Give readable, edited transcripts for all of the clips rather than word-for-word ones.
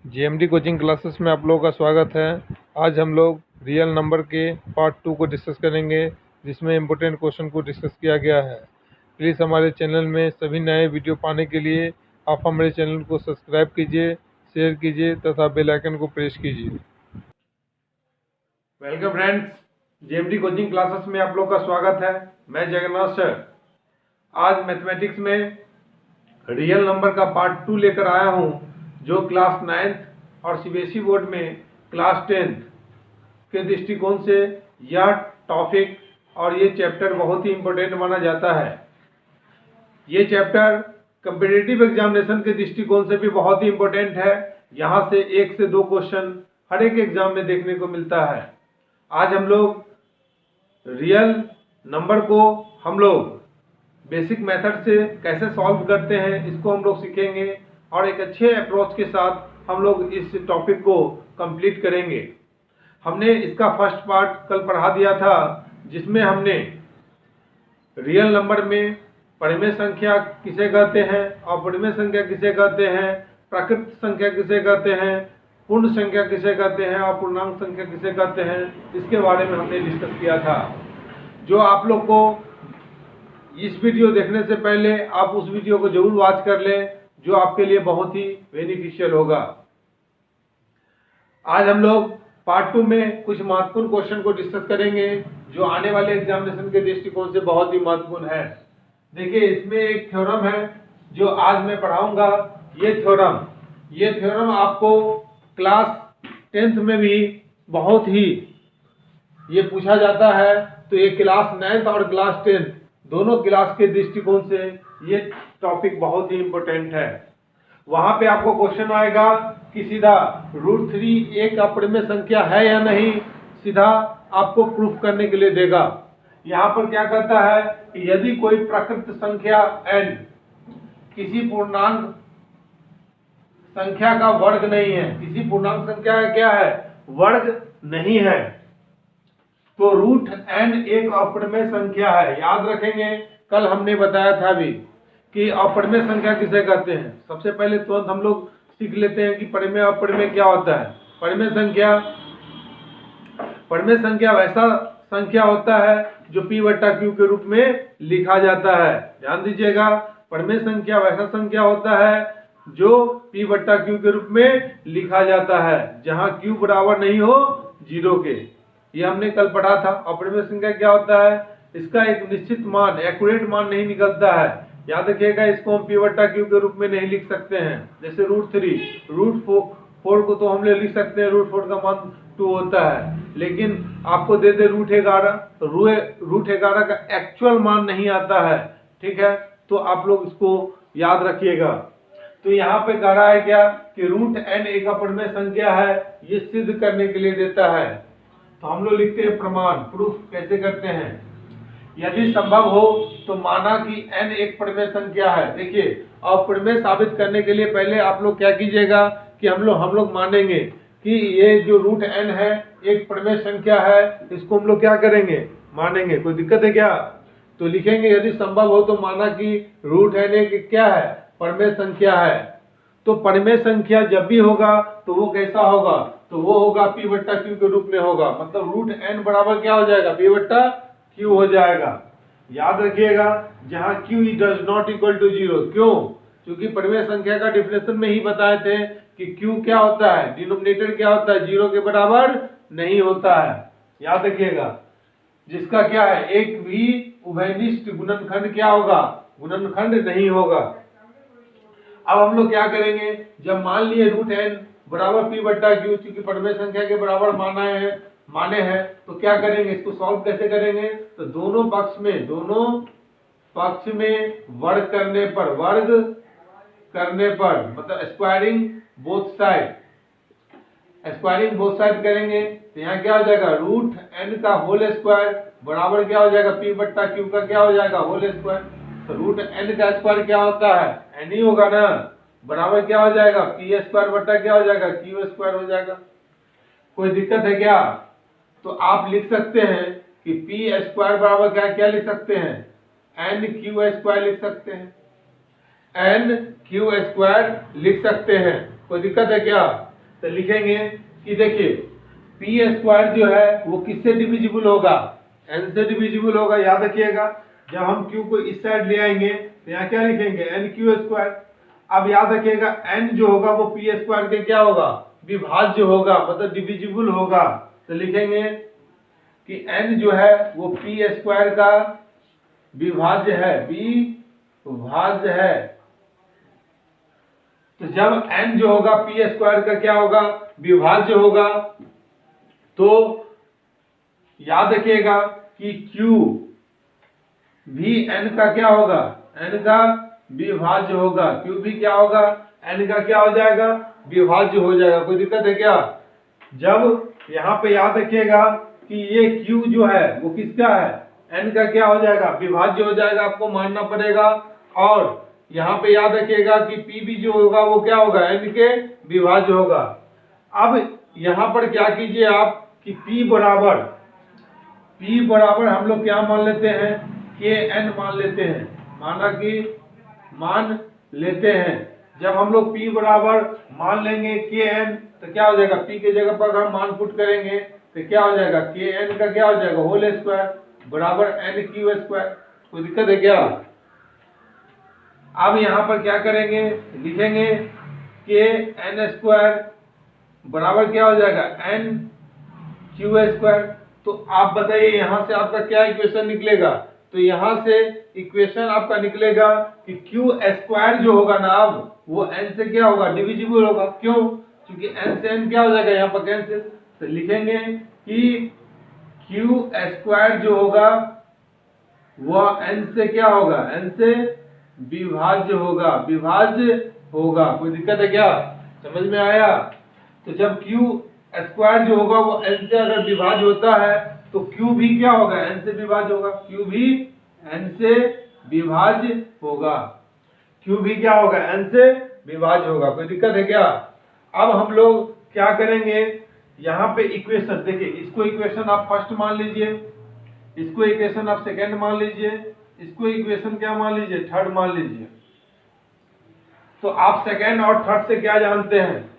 GMD coaching classes में आप लोगों का स्वागत है। आज हम लोग रियल नंबर के पार्ट 2 को डिस्कस करेंगे, जिसमें इम्पोर्टेंट क्वेश्चन को डिस्कस किया गया है। प्लीज़ हमारे चैनल में सभी नए वीडियो पाने के लिए आप हमारे चैनल को सब्सक्राइब कीजिए, शेयर कीजिए तथा बेल आइकन को प्रेस कीजिए। Welcome friends, GMD coaching classes में आप लोग का स्वागत है। मैं जगन्नाथ सर। आज मैथमेटिक्स में रियल नंबर का पार्ट 2 लेकर आया हूँ, जो क्लास 9th और सीबीएसई बोर्ड में क्लास 10th के दृष्टिकोण से यह टॉपिक और ये चैप्टर बहुत ही इम्पोर्टेंट माना जाता है। ये चैप्टर कम्पिटिटिव एग्जामिनेशन के दृष्टिकोण से भी बहुत ही इम्पोर्टेंट है। यहाँ से 1 से 2 क्वेश्चन हर एक एग्जाम में देखने को मिलता है। आज हम लोग रियल नंबर को हम लोग बेसिक मेथड से कैसे सॉल्व करते हैं, इसको हम लोग सीखेंगे और एक अच्छे अप्रोच के साथ हम लोग इस टॉपिक को कंप्लीट करेंगे। हमने इसका फर्स्ट पार्ट कल पढ़ा दिया था, जिसमें हमने रियल नंबर में परिमेय संख्या किसे कहते हैं, अपरिमेय संख्या किसे कहते हैं, प्राकृत संख्या किसे कहते हैं, पूर्ण संख्या किसे कहते हैं और पूर्णांक संख्या किसे कहते हैं, इसके बारे में हमने डिस्कस किया था। जो आप लोग को इस वीडियो देखने से पहले आप उस वीडियो को जरूर वॉच कर लें, जो आपके लिए बहुत ही बेनिफिशियल होगा। आज हम लोग पार्ट 2 में कुछ महत्वपूर्ण क्वेश्चन को डिस्कस करेंगे, जो आने वाले एग्जामिनेशन के दृष्टिकोण से बहुत ही महत्वपूर्ण है। देखिए, इसमें एक थ्योरम है जो आज मैं पढ़ाऊंगा। ये थ्योरम आपको क्लास 10th में भी बहुत ही ये पूछा जाता है। तो ये क्लास 9th और क्लास 10th दोनों क्लास के दृष्टिकोण से ये टॉपिक बहुत ही इम्पोर्टेंट है। वहां पे आपको क्वेश्चन आएगा कि सीधा √3 एक अपरिमेय संख्या है या नहीं, सीधा आपको प्रूफ करने के लिए देगा। यहाँ पर क्या कहता है कि यदि कोई प्राकृत संख्या n किसी पूर्णांक संख्या का वर्ग नहीं है, किसी पूर्णांक संख्या का क्या है, वर्ग नहीं है, तो √n एक अपरिमेय संख्या है। याद रखेंगे, कल हमने बताया था भी कि अपरिमेय संख्या किसे कहते हैं। सबसे पहले तुरंत हम लोग सीख लेते हैं कि परिमेय अपरिमेय क्या होता है। परिमेय संख्या वैसा संख्या होता है जो p/q के रूप में लिखा जाता है। ध्यान दीजिएगा, परिमेय संख्या वैसा संख्या होता है जो p/q के रूप में लिखा जाता है, जहां q बराबर नहीं हो 0 के। ये हमने कल पढ़ा था। अपरिमेय संख्या क्या होता है, इसका एक निश्चित मान, एक्यूरेट मान नहीं निकलता है। याद रखिएगा, इसको हम p/q के रूप में नहीं लिख सकते हैं। जैसे √3 को तो हम लिख सकते हैं, √4 का मान 2 होता है, लेकिन आपको दे दे √11 तो √11 का एक्चुअल मान नहीं आता है। ठीक है, तो आप लोग इसको याद रखिएगा। तो यहाँ पे कह रहा है क्या कि √n एक अपरिमेय संख्या है, ये सिद्ध करने के लिए देता है। तो हम लोग लिखते हैं प्रमाण, प्रूफ कैसे करते हैं। यदि संभव हो तो माना कि n एक परिमेय संख्या है। देखिए, अपरिमेय साबित करने के लिए पहले आप लोग क्या कीजिएगा कि हम लोग मानेंगे कि ये जो √n है एक परिमेय संख्या है। इसको हम लोग क्या करेंगे, मानेंगे। कोई दिक्कत है क्या? तो लिखेंगे यदि संभव हो तो माना कि √n एक क्या है, परिमेय संख्या है। तो परिमेय संख्या जब भी होगा तो वो कैसा होगा, तो वो होगा p/q के रूप में होगा। मतलब √n बराबर क्या हो जाएगा, p/q हो जाएगा। याद रखिएगा, जहां q does not equal to 0। क्यों? क्योंकि परिमेय संख्या का डिफिनेशन में ही बताए थे कि q क्या होता है, डिनोमिनेटर क्या होता है, 0 के बराबर नहीं होता है। याद रखिएगा, जिसका क्या है, एक भी उभयनिष्ठ गुणनखंड क्या होगा, गुणनखंड नहीं होगा। अब हम लोग क्या करेंगे, जब मान लिए √n बराबर p/q, चूंकि परिमेय संख्या के बराबर माने हैं, तो क्या करेंगे, इसको सॉल्व कैसे करेंगे। तो दोनों पक्ष में वर्ग करने पर मतलब स्क्वायरिंग बोथ साइड करेंगे। तो यहाँ क्या हो जाएगा, √n का होल स्क्वायर बराबर क्या हो जाएगा, p/q का क्या हो जाएगा, होल स्क्वायर। तो √n का स्क्वायर क्या होता है, n ही होगा ना, बराबर क्या हो जाएगा, p² क्या हो जाएगा, q² हो जाएगा। कोई दिक्कत है क्या? तो आप लिख सकते हैं कि p² बराबर क्या लिख सकते हैं, n/q² लिख सकते हैं। n/q² लिख सकते हैं। कोई दिक्कत है क्या? तो लिखेंगे कि देखिए पी स्क्वायर जो है वो किससे डिविजिबल होगा, एन से डिविजिबल होगा। याद रखिएगा जब हम क्यू को इस साइड ले आएंगे तो यहाँ क्या लिखेंगे, एन क्यू स्क्वायर। अब याद रखिएगा एन जो होगा वो पी स्क्वायर के क्या होगा, विभाज्य होगा, मतलब डिविजिबल होगा। तो लिखेंगे कि एन जो है वो पी स्क्वायर का विभाज्य है, विभाज्य है। तो जब n जो होगा पी स्क्वायर का क्या होगा, विभाज्य होगा, तो याद रखिएगा कि q भी n का क्या होगा, n का विभाज्य होगा। q भी क्या होगा, n का क्या हो जाएगा, विभाज्य हो जाएगा। कोई दिक्कत है क्या? जब यहाँ पे याद रखिएगा कि ये q जो है वो किसका है, n का क्या हो जाएगा, विभाज्य हो जाएगा, आपको मानना पड़ेगा। और यहाँ पे याद रखिएगा कि p भी जो होगा वो क्या होगा, n के विभाज्य होगा। अब यहाँ पर क्या कीजिए आप कि p बराबर हम लोग क्या मान लेते हैं, kn मान लेते हैं, मान लेते हैं। जब हम लोग p बराबर मान लेंगे kn तो क्या हो जाएगा, p के जगह पर हम मान पुट करेंगे तो क्या हो जाएगा, kn का क्या हो जाएगा, होल स्क्वायर बराबर n क्यू स्क्वायर। कोई दिक्कत है क्या? अब यहाँ पर क्या करेंगे, लिखेंगे कि एन स्क्वायर बराबर क्या हो जाएगा, एन क्यू स्क्वायर। तो आप बताइए यहाँ से आपका क्या इक्वेशन निकलेगा, तो यहाँ से इक्वेशन आपका निकलेगा कि क्यू स्क्वायर जो होगा ना अब वो एन से क्या होगा, डिविजिबल होगा। क्यों? क्योंकि एन से एन क्या हो जाएगा यहाँ पर कैंसिल। तो लिखेंगे कि क्यू स्क्वायर जो होगा वह एन से क्या होगा, एन से विभाज्य होगा। कोई दिक्कत है क्या? समझ में आया? तो जब q स्क्वायर जो होगा वो n से अगर विभाज्य होता है तो q भी क्या होगा, n से विभाज्य होगा। q भी n से विभाज्य होगा, q भी क्या होगा, n से विभाज्य होगा। कोई दिक्कत है क्या? अब हम लोग क्या करेंगे, यहाँ पे इक्वेशन देखिए, इसको इक्वेशन आप फर्स्ट मान लीजिए, इसको इक्वेशन आप सेकेंड मान लीजिए, इसको इक्वेशन क्या मान लीजिए, थर्ड मान लीजिए। तो आप सेकेंड और थर्ड से क्या जानते हैं,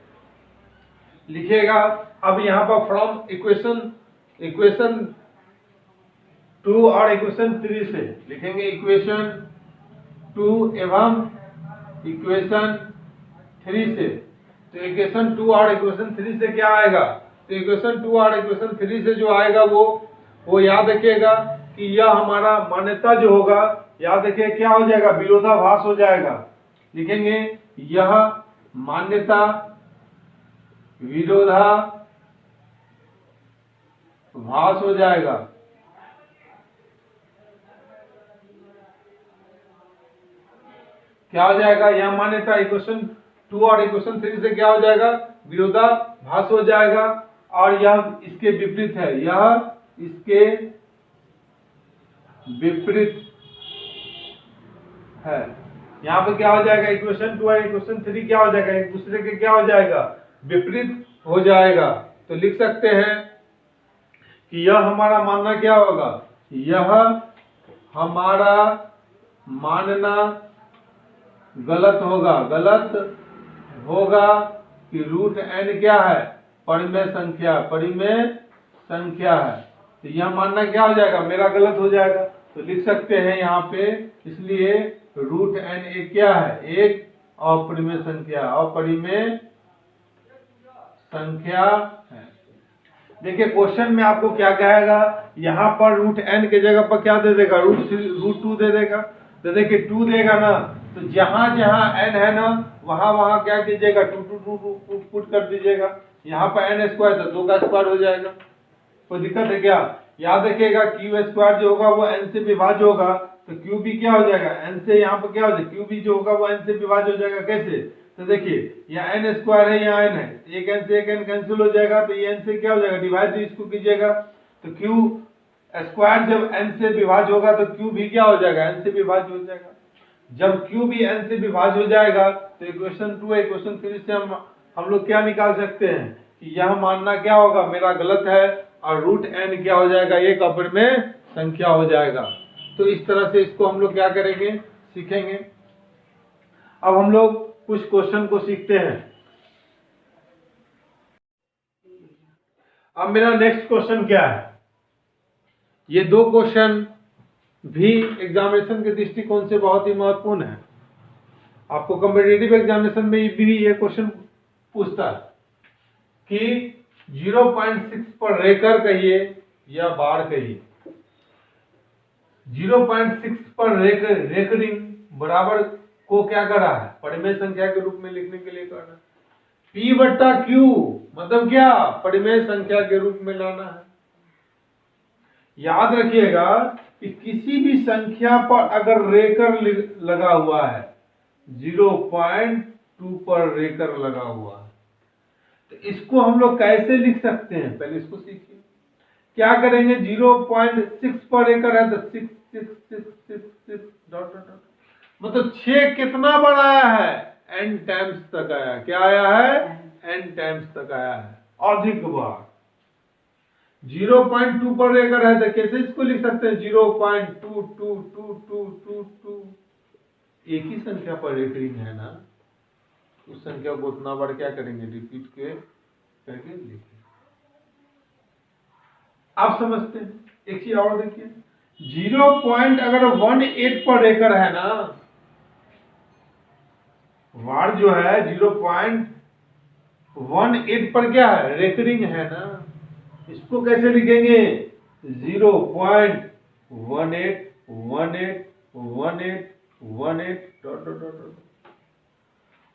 लिखिएगा। अब यहाँ पर फ्रॉम इक्वेशन 2 और इक्वेशन 3 से लिखेंगे, इक्वेशन 2 एवं इक्वेशन 3 से। तो इक्वेशन 2 और इक्वेशन 3 से क्या आएगा, तो इक्वेशन 2 और इक्वेशन 3 से जो आएगा वो याद रखिएगा कि यह हमारा मान्यता जो होगा, याद रखिए क्या हो जाएगा, विरोधाभास हो जाएगा। लिखेंगे यह मान्यता विरोधाभास हो जाएगा। क्या हो जाएगा, यह मान्यता इक्वेशन 2 और इक्वेशन 3 से क्या हो जाएगा, विरोधाभास हो जाएगा। और यह इसके विपरीत है, यह इसके विपरीत है। यहाँ पर क्या हो जाएगा, इक्वेशन 2 और इक्वेशन 3 क्या हो जाएगा, एक दूसरे के क्या हो जाएगा, विपरीत हो जाएगा। तो लिख सकते हैं कि यह हमारा मानना क्या होगा, यह हमारा मानना गलत होगा कि रूट n क्या है, परिमेय संख्या है। तो यह मानना क्या हो जाएगा, मेरा गलत हो जाएगा। तो लिख सकते हैं यहाँ पे, इसलिए रूट n एक क्या है, एक अपरिमेय संख्या है। देखिए क्वेश्चन में आपको क्या कहेगा, यहाँ पर रूट n के जगह पर क्या दे देगा, रूट 2 दे देगा। तो देखिए 2 देगा ना, तो जहां जहां n है ना वहां क्या कीजिएगा, 2 पुट कर दीजिएगा। यहाँ पर n स्क्वायर तो 2 का स्क्वायर हो जाएगा। कोई दिक्कत है क्या? याद रखिएगा क्यू स्क्वायर जो होगा वो n से विभाज्य होगा, तो क्यू भी क्या हो जाएगा, n से यहाँ पर क्या हो जाएगा, क्यू भी जो होगा वो n से विभाज्य हो जाएगा। कैसे? तो देखिए यहाँ n स्क्वायर है, यहाँ n है, एक n से एक n कैंसिल हो जाएगा, तो ये n से क्या हो जाएगा, डिवाइड इसको कीजिएगा। तो क्यू स्क्वायर जब n से विभाज्य होगा तो क्यू भी क्या हो जाएगा, n से विभाज्य हो जाएगा। जब क्यू भी n से विभाज्य हो जाएगा तो इक्वेशन 2 इक्वेशन 3 से हम लोग क्या निकाल सकते हैं कि यह मानना क्या होगा, मेरा गलत है, और रूट n क्या हो जाएगा, एक अपरिमेय संख्या हो जाएगा। तो इस तरह से इसको हम लोग क्या करेंगे, सीखेंगे। अब हम लोग कुछ क्वेश्चन को सीखते हैं। अब मेरा नेक्स्ट क्वेश्चन क्या है, ये दो क्वेश्चन भी एग्जामिनेशन के दृष्टिकोण से बहुत ही महत्वपूर्ण है। आपको कॉम्पिटिटिव एग्जामिनेशन में भी ये क्वेश्चन पूछता है कि 0.6 पर रेकर कहिए या बार कहिए। 0.6 पर रेकरिंग बराबर को क्या करा है, परिमेय संख्या के रूप में लिखने के लिए करना। P बट्टा Q मतलब क्या, परिमेय संख्या के रूप में लाना है। याद रखिएगा कि किसी भी संख्या पर अगर रेकर लगा हुआ है, 0.2 पर रेकर लगा हुआ है, तो इसको हम लोग कैसे लिख सकते हैं, पहले इसको सीखिए। क्या करेंगे, 0.6 पर रेकर है तो 6 6 6 6 6 डॉट डॉट डॉट, मतलब 6 कितना बार आया है, n टाइम्स तक आया। क्या आया है, n टाइम्स तक आया है, अधिक बार। 0.2 पर रेकर है तो कैसे इसको लिख सकते हैं, 0.222222। एक ही संख्या पर रेकरिंग है ना, उस संख्या को उतना बार क्या करेंगे, रिपीट करके लिखेंगे। आप समझते हैं। एक चीज और देखिए, 0.18 पर रेकर है ना, वार जो है 0.18 पर क्या है, रेकरिंग है ना, इसको कैसे लिखेंगे, 0.18181818 डॉट डॉट डॉट।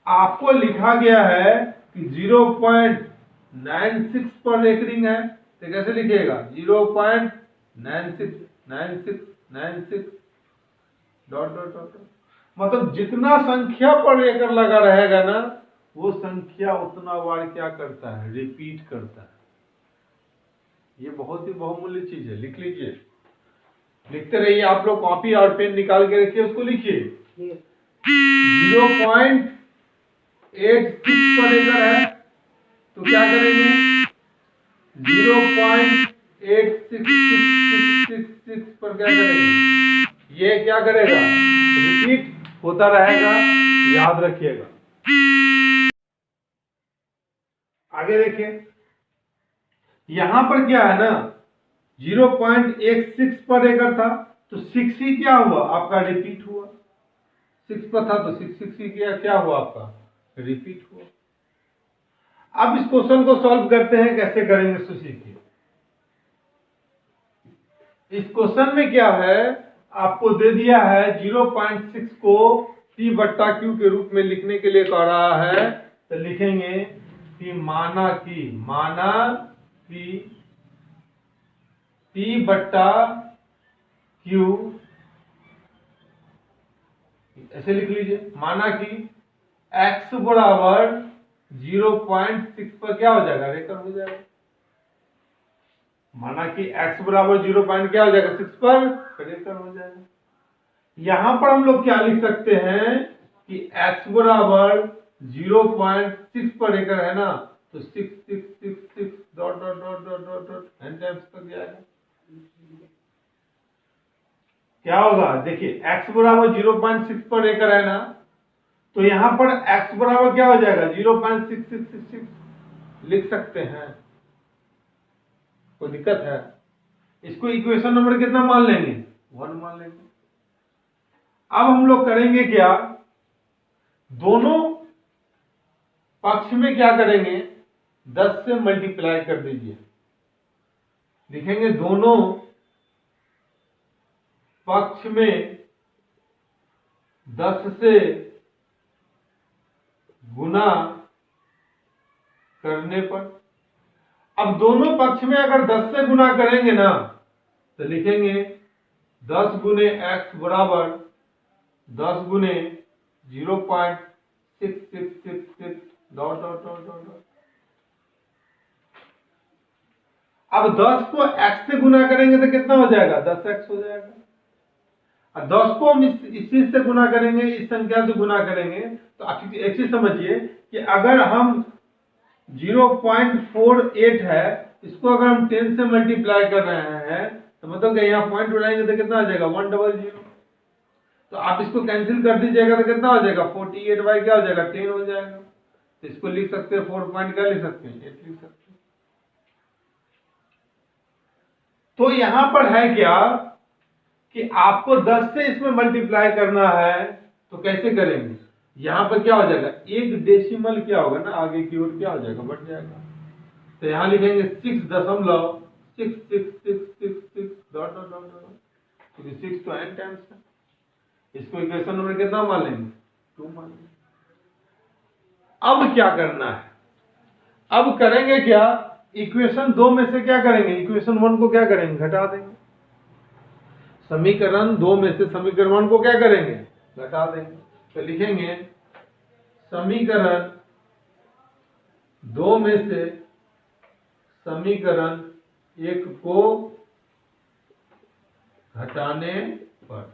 आपको लिखा गया है कि 0.96 पर रेकरिंग है तो कैसे लिखिएगा, 0.969696 डॉट डॉट डॉट। मतलब जितना संख्या पर रेकर लगा रहेगा ना, वो संख्या उतना बार क्या करता है, रिपीट करता है। ये बहुत ही बहुमूल्य चीज है, लिख लीजिए, लिखते रहिए। आप लोग कॉपी और पेन निकाल के रखिए, उसको लिखिए। 0.86 पर रेकर है तो क्या करेंगे, 0.866666 पर क्या करेंगे, ये क्या करेगा, रिपीट होता रहेगा, याद रखिएगा। आगे देखिए, यहां पर क्या है ना, 0.16 पर रेकर था तो 6 ही क्या हुआ, आपका रिपीट हुआ। 6 पर था तो 6 ही क्या हुआ, आपका रिपीट हुआ। अब इस क्वेश्चन को सॉल्व करते हैं, कैसे करेंगे इसको सीखिए। इस क्वेश्चन में क्या है, आपको दे दिया है 0.6 को P बट्टा Q के रूप में लिखने के लिए कह रहा है, तो लिखेंगे कि माना कि P बट्टा Q, ऐसे लिख लीजिए, माना कि x बराबर 0.6 पर क्या हो जाएगा, रेकर हो जाएगा। माना कि x बराबर 0. क्या हो जाएगा, 6 पर रेकर हो जाएगा। यहां पर हम लोग क्या लिख सकते हैं कि x बराबर 0.6 पर रेकर है ना, तो 6 6 6 6 dot dot dot dot dot dot n times तक जाएगा। क्या होगा, देखिए x बराबर 0.6 पर रेकर है ना, तो यहां पर x बराबर क्या हो जाएगा, 0.6666 लिख सकते हैं। कोई दिक्कत है, इसको इक्वेशन नंबर कितना मान लेंगे, 1 मान लेंगे। अब हम लोग करेंगे क्या, दोनों पक्ष में क्या करेंगे, 10 से मल्टीप्लाई कर दीजिए। लिखेंगे दोनों पक्ष में 10 से गुना करने पर। अब दोनों पक्ष में अगर 10 से गुना करेंगे ना, तो लिखेंगे 10 गुने x बराबर 10 गुने 0.6666 डॉट डॉट डॉट डॉट। अब 10 को x से गुना करेंगे तो कितना हो जाएगा, 10x हो जाएगा। और 10 को हम इस चीज से गुना करेंगे, इस संख्या से गुना करेंगे, तो आप एक चीज समझिए कि अगर हम 0.48 है, इसको अगर हम 10 से मल्टीप्लाई कर रहे हैं, तो मतलब कि यहाँ पॉइंट उड़ाएंगे तो कितना आ जाएगा, 100। तो आप इसको कैंसिल कर दीजिएगा तो कितना हो जाएगा, 48 बाई क्या हो जाएगा, 10 हो जाएगा। तो इसको लिख सकते हैं 4 पॉइंट क्या लिख सकते हैं, 8 लिख सकते हैं। तो यहां पर है क्या कि आपको 10 से इसमें मल्टीप्लाई करना है, तो कैसे करेंगे? यहां पर क्या हो जाएगा, एक डेसिमल क्या होगा ना, आगे की ओर क्या हो जाएगा, बढ़ जाएगा। तो यहां लिखेंगे 6.6666 डॉट डॉट डॉट डॉट, क्योंकि 6 तो n टाइम्स है। इसको इक्वेशन नंबर कितना मान लेंगे, 2 मान लेंगे। अब क्या करना है, अब करेंगे क्या, इक्वेशन 2 में से क्या करेंगे, इक्वेशन 1 को क्या करेंगे, घटा देंगे। समीकरण 2 में से समीकरण 1 को क्या करेंगे, घटा देंगे। तो लिखेंगे समीकरण 2 में से समीकरण 1 को घटाने पर,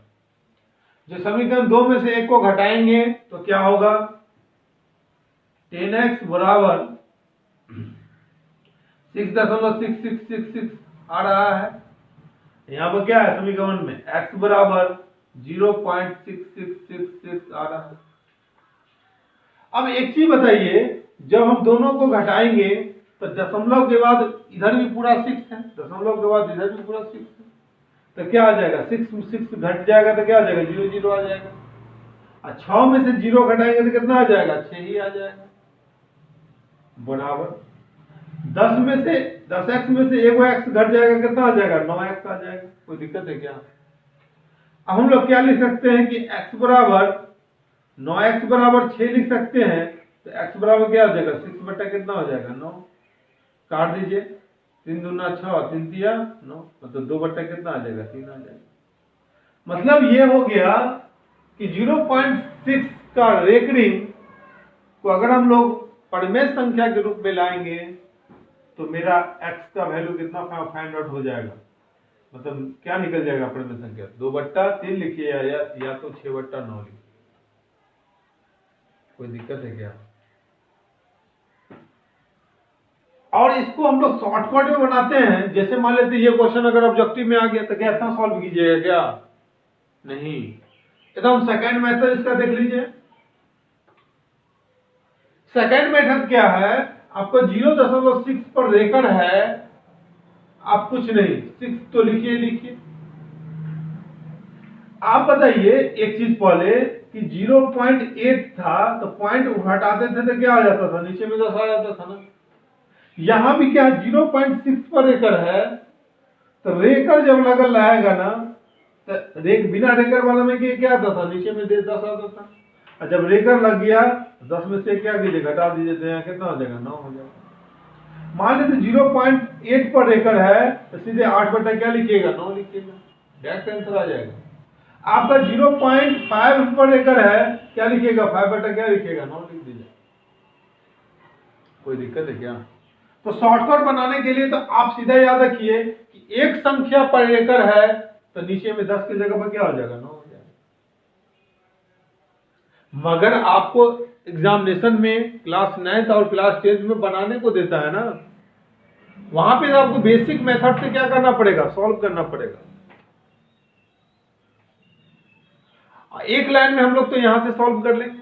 जो समीकरण 2 में से 1 को घटाएंगे तो क्या होगा, 10x बराबर 6.6666 आ रहा है। यहां पर क्या है समीकरण में, x बराबर 0.6666 आ रहा है। अब एक चीज बताइए, जब हम दोनों को घटाएंगे तो दशमलव के बाद इधर भी पूरा 6 है, दशमलव के बाद इधर भी पूरा 6 है, तो क्या आ जाएगा, 6 घट जाएगा तो क्या आ जाएगा, 0 0 आ जाएगा। और 6 में से 0 घटाएंगे तो कितना आ जाएगा, 6 ही आ जाएगा। बराबर 10 में से 10x में से एगो x घट जाएगा, कितना आ जाएगा, 9x आ जाएगा। कोई दिक्कत है क्या? अब हम लोग क्या लिख सकते हैं कि x बराबर 9x बराबर 6 लिख सकते हैं। तो x बराबर क्या हो जाएगा, 6 बटा कितना हो जाएगा, 9। काट दीजिए, 3 दूना 6, 3 तिया 9, मतलब 2 बटा कितना आ जाएगा, 3 आ जाएगा। मतलब ये हो गया कि 0.6 का रेकरिंग को अगर हम लोग परिमेय संख्या के रूप में लाएंगे तो मेरा x का वैल्यू कितना फाइंड आउट हो जाएगा, मतलब क्या निकल जाएगा परिमेय संख्या, 2/3 लिखिए या तो 6/9 लिखिए। कोई दिक्कत है क्या? और इसको हम लोग शॉर्टकट में बनाते हैं। जैसे मान लेते ये क्वेश्चन अगर ऑब्जेक्टिव में आ गया तो क्या इतना सॉल्व कीजिएगा क्या, नहीं, एकदम सेकंड मेथड इसका देख लीजिए। सेकंड मेथड क्या है, आपको 0.6 पर रेकर है, आप कुछ नहीं 6 तो लिखिए। आप बताइए एक चीज पहले कि 0.8 था तो पॉइंट हटाते थे तो क्या आ जाता था, नीचे में 10 आ जाता था ना। यहां भी क्या 0.6 पर रेकर है, तो रेकर जब लगल रहेगा ना तो बिना रेकर वाला में क्या आता था, नीचे में 10 आता था। और जब रेकर लग गया 10 में से क्या कीजिए, घटा दीजिए, तो यहाँ कितना हो जाएगा, 9 हो जाएगा। मान लीजिए 0.8 पर रेकर है तो सीधे 8 बटा क्या लिखिएगा, 9 लिखिएगा, डायरेक्ट आंसर आ जाएगा। आपका 0.5 पर रेकर है, क्या लिखिएगा, 5 बटा क्या लिखिएगा, 9 लिख दीजिए। कोई दिक्कत है क्या? तो शॉर्टकट बनाने के लिए तो आप सीधा याद रखिए कि एक संख्या पर रेकर है तो नीचे में 10 की जगह पर क्या हो जाएगा, 9 हो जाएगा। मगर आपको एग्जामिनेशन में क्लास 9th और क्लास 10th में बनाने को देता है ना, वहां पे आपको बेसिक मेथड से क्या करना पड़ेगा, सॉल्व करना पड़ेगा। एक लाइन में हम लोग तो यहां से सॉल्व कर लेंगे।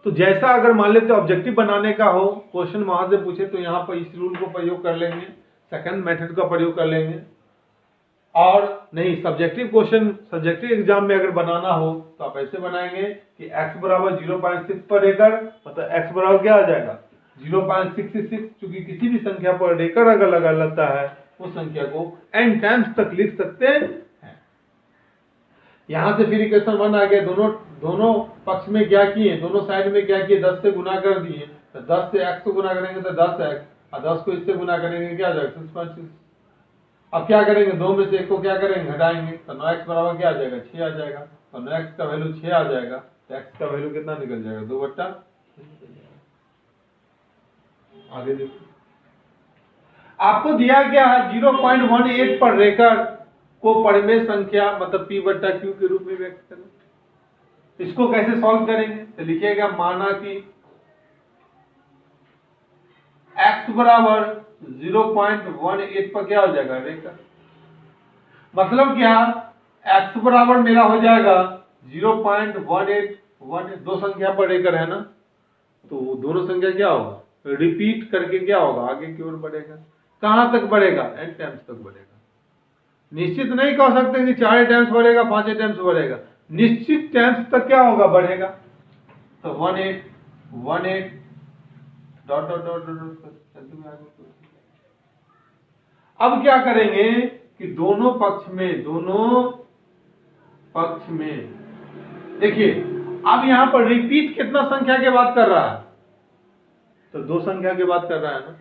तो जैसा अगर मान लेते ऑब्जेक्टिव बनाने का हो, क्वेश्चन वहां से पूछे तो यहाँ पर इस रूल को प्रयोग कर लेंगे, सेकंड मेथड का प्रयोग कर लेंगे। और नहीं, सब्जेक्टिव क्वेश्चन सब्जेक्टिव एग्जाम में अगर बनाना हो तो आप ऐसे बनाएंगे कि x बराबर 0.6 पर रेकर, मतलब x बराबर क्या आ जाएगा, 0.66, क्योंकि किसी भी संख्या पर रेकर अगर लगा लगता है उस संख्या को n टाइम्स तक लिख सकते हैं। यहां से फिर इक्वेशन 1 आ गया, दोनों पक्ष में क्या किए, दोनों साइड में क्या किए, 10 से गुना कर दिए। तो 10 से x को गुना करेंगे तो 10x, और 10 को इससे गुना करेंगे क्या आ जाएगा, 6.6। अब क्या करेंगे, 2 में से 1 को क्या करेंगे, घटाएंगे, तो 9x बराबर क्या आ जाएगा, 6 आ जाएगा। तो 9x का वैल्यू 6 आ जाएगा, तो x का वैल्यू कितना निकल जाएगा, 2/। आगे देखिए, आपको दिया गया है 0.18 पर रेकर को परिमेय संख्या मतलब p/q के रूप में व्यक्त करें। इसको कैसे सॉल्व करेंगे, तो लिखिएगा, माना कि x बराबर 0.18 पर क्या हो जाएगा, रेकर, मतलब क्या, x बराबर मेरा हो जाएगा 0.18, दो संख्या पर रेकर है ना, तो दोनों संख्या क्या होगा, रिपीट करके क्या होगा, आगे की ओर बढ़ेगा। कहाँ तक बढ़ेगा, n टाइम्स तक बढ़ेगा। निश्चित नहीं कह सकते कि 4 टाइम्स बढ़ेगा, 5 टाइम्स बढ़ेगा, निश्चित टाइम्स तक क्या होगा, बढ़ेगा। तो 18 18 डॉट डॉट डॉट डॉट। अब क्या करेंगे कि दोनों पक्ष में देखिए, अब यहां पर रिपीट कितना संख्या के बाद कर रहा है, तो 2 संख्या के बाद कर रहा है ना।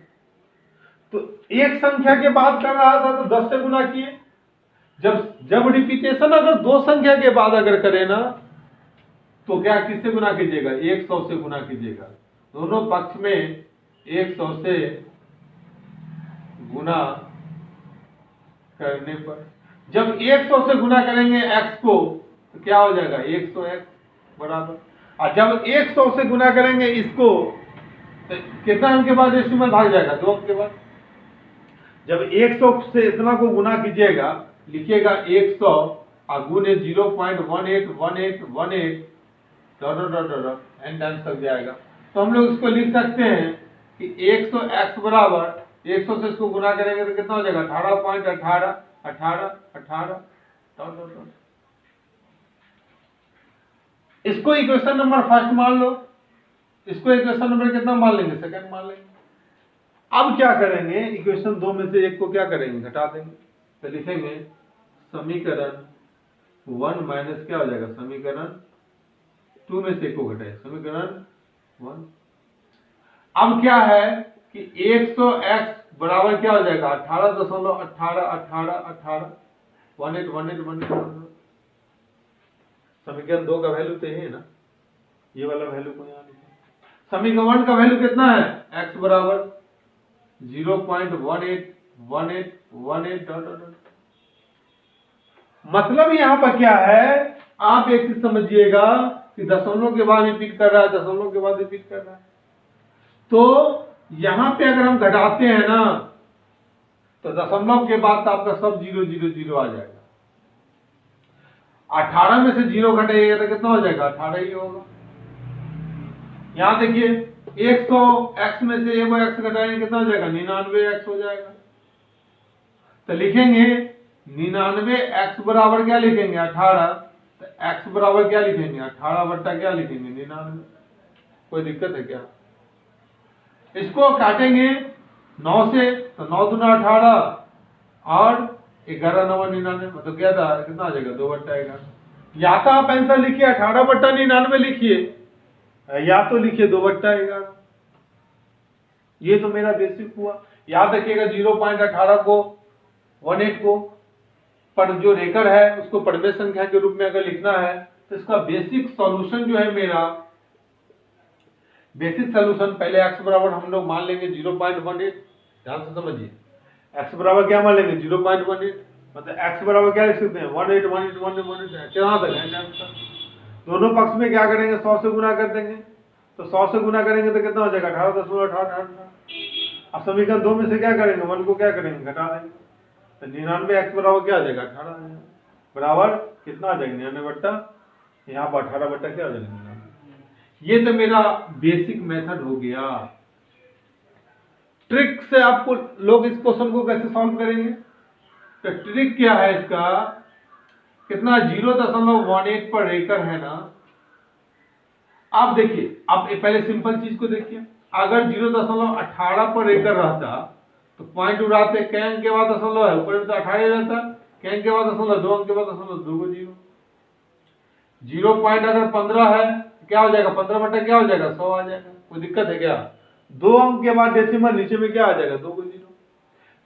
तो एक संख्या के बाद कर रहा था तो 10 से गुना किए। जब रिपीटेशन अगर 2 संख्या के बाद अगर करे ना, तो क्या किससे गुना कीजिएगा, 100 से गुना कीजिएगा। दोनों पक्ष में 100 से गुना करने पर, जब 100 से गुना करेंगे x को तो क्या हो जाएगा, 100x बराबर। और जब 100 से गुना करेंगे इसको तो कितना अंक के बाद डेसिमल भाग जाएगा, 2 अंक के बाद। जब 100 से इतना को गुना कीजिएगा, लिखिएगा 100 और गुने 0.181818 dot dot dot n times तक जाएगा। तो हम लोग इसको लिख सकते हैं कि 100x बराबर 100 से इसको गुना करेंगे तो कितना हो जाएगा, 18.181818 डॉट डॉट डॉट। इसको इक्वेशन नंबर फर्स्ट मान लो, इसको इक्वेशन नंबर कितना मान लेंगे, सेकंड मान लेंगे। अब क्या करेंगे, इक्वेशन 2 में से एक को क्या करेंगे, घटा देंगे। तो लिखेंगे समीकरण 1 माइनस क्या हो जाएगा, समीकरण 2 में से एक को घटाए, समीकरण 1। अब क्या है कि 100x बराबर क्या हो जाएगा, 18.181818 समीकरण 2 का वैल्यू तो ये है ना, ये वाला वैल्यू को यहाँ लिखा। समीकरण 1 का वैल्यू कितना है, x बराबर 0.181818 डॉट डॉट। मतलब यहाँ पर क्या है, आप एक चीज समझिएगा कि दशमलव के बाद रिपीट कर रहा है, दशमलव के बाद रिपीट कर रहा है। तो यहां पे अगर हम घटाते हैं ना, तो दशमलव के बाद तो आपका सब 0 0 0 आ जाएगा। 18 में से 0 घटाइएगा तो कितना हो जाएगा, 18 ही होगा। यहां देखिए 100x में से एगो x घटाएंगे कितना हो जाएगा, 99x हो जाएगा। तो लिखेंगे 99x बराबर क्या लिखेंगे, 18। तो x बराबर क्या लिखेंगे, 18 बट्टा क्या लिखेंगे, 99। कोई दिक्कत है क्या? इसको काटेंगे 9 से, तो 9 दूना 18 और 11 9 99, मतलब क्या था, कितना आ जाएगा, 2 बट्टा 11। या तो आप आंसर लिखिए 18 बट्टा 99 लिखिए, या तो लिखिए 2 बट्टा 11। ये तो मेरा बेसिक हुआ। याद रखिएगा 0.18 को 18 को पर जो रेकर है उसको पढ़वे संख्या के रूप में अगर लिखना है तो इसका बेसिक सॉल्यूशन जो है मेरा, बेसिक सॉल्यूशन पहले x बराबर हम लोग मान लेंगे 0.18। ध्यान से समझिए, x बराबर क्या मान लेंगे, 0.18। मतलब x बराबर क्या लिख सकते हैं, 181818 कितना तक है। दोनों पक्ष में क्या करेंगे, 100 से गुना कर देंगे। तो 100 से गुना करेंगे तो कितना हो जाएगा, 18.18। अब समीकरण 2 में से क्या करेंगे, 1 को क्या करेंगे, घटा देंगे। तो 99x बराबर क्या आ जाएगा, 18 बराबर कितना आ जाएगा, 99 बट्टा, यहाँ पर 18 बट्टा क्या हो जाएगा। ये तो मेरा बेसिक मेथड हो गया। ट्रिक से आपको लोग इस क्वेश्चन को कैसे सॉल्व करेंगे, तो ट्रिक क्या है इसका, कितना 0.18 पर रेकर है ना। आप देखिए, आप पहले सिंपल चीज को देखिए, अगर 0.18 पर रेकर रहता तो पॉइंट उड़ाते, कै अंक के बाद दशमलव है, ऊपर में तो 18 रहता, कै अंक के बाद दशमलव, 2 अंक के बाद दशमलव, 2 को 0। 0 पॉइंट अगर 15 है क्या हो जाएगा, 15 बटा क्या हो जाएगा, 100 आ जाएगा। कोई दिक्कत है क्या? 2 अंक के बाद डेसिमल, नीचे में क्या आ जाएगा, 2 को 0।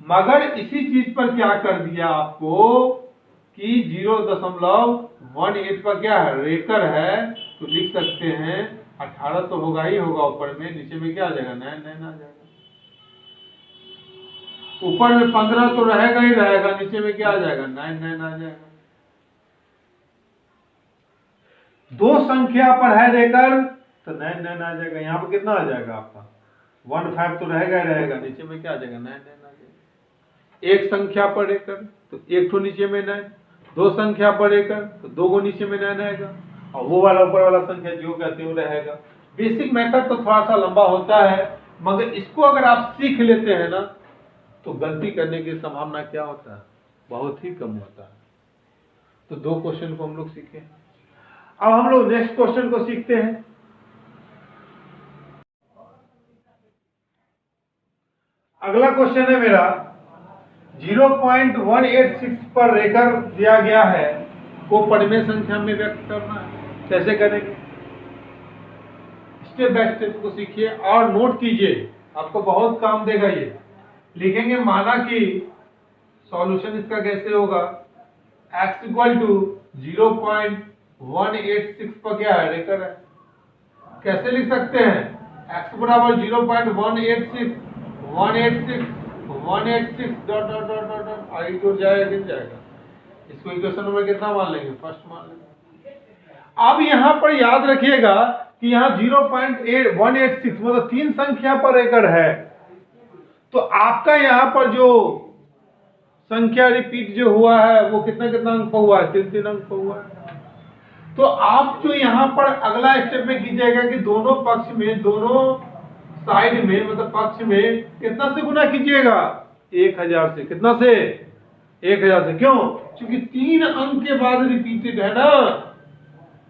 मगर इसी चीज पर क्या कर दिया आपको कि 0.18 पर क्या है, रेकर है, तो लिख सकते हैं 18 तो होगा ही होगा ऊपर में, नीचे में क्या आ जाएगा, 9 9 आ जाएगा। ऊपर में 15 तो रहेगा ही रहेगा, नीचे में क्या आ जाएगा, 9 9 आ जाएगा। 2 संख्या पर है रेकर तो 9 9 आ जाएगा। यहाँ पर कितना आ जाएगा आपका, 15 तो रहेगा ही रहेगा, नीचे में क्या आ जाएगा, 9 9 आ जाएगा। एक संख्या पर रेकर तो एक तो नीचे में 9, 2 संख्या पर रेकर तो 2 को नीचे में 9 आएगा, और वो वाला ऊपर वाला संख्या जो कहते हैं वो रहेगा। बेसिक मेथड तो थोड़ा सा लंबा होता है, मगर इसको अगर आप सीख लेते हैं ना तो गलती करने की संभावना क्या होता है, बहुत ही कम होता है। तो 2 क्वेश्चन को हम लोग सीखे। अब हम लोग नेक्स्ट क्वेश्चन को सीखते हैं। अगला क्वेश्चन है मेरा 0.186 पर रेखा दिया गया है को परिमेय संख्या में व्यक्त करना है। कैसे करेंगे, स्टेप बाय स्टेप को सीखिए और नोट कीजिए, आपको बहुत काम देगा ये। लिखेंगे माना कि सॉल्यूशन इसका कैसे होगा, x इक्वल टू 0.186 पर क्या है, रेखा है। कैसे लिख सकते हैं, x बराबर 0.186 dot dot dot dot dot आगे की ओर जाएगा, गिर जाएगा। इसको इक्वेशन नंबर कितना मान लेंगे, फर्स्ट मान लेंगे। अब यहां पर याद रखिएगा कि यहाँ 0.186 मतलब 3 संख्या पर एकड़ है, तो आपका यहाँ पर जो संख्या रिपीट जो हुआ है वो कितना कितना अंक पर हुआ है, 3 अंक पर हुआ है। तो आप जो यहाँ पर अगला स्टेप में कीजिएगा कि दोनों पक्ष में, दोनों साइड में मतलब पक्ष में कितना से गुना कीजिएगा, 1000 से। कितना से, 1000 से। क्यों, क्योंकि 3 अंक के बाद रिपीटेड है ना,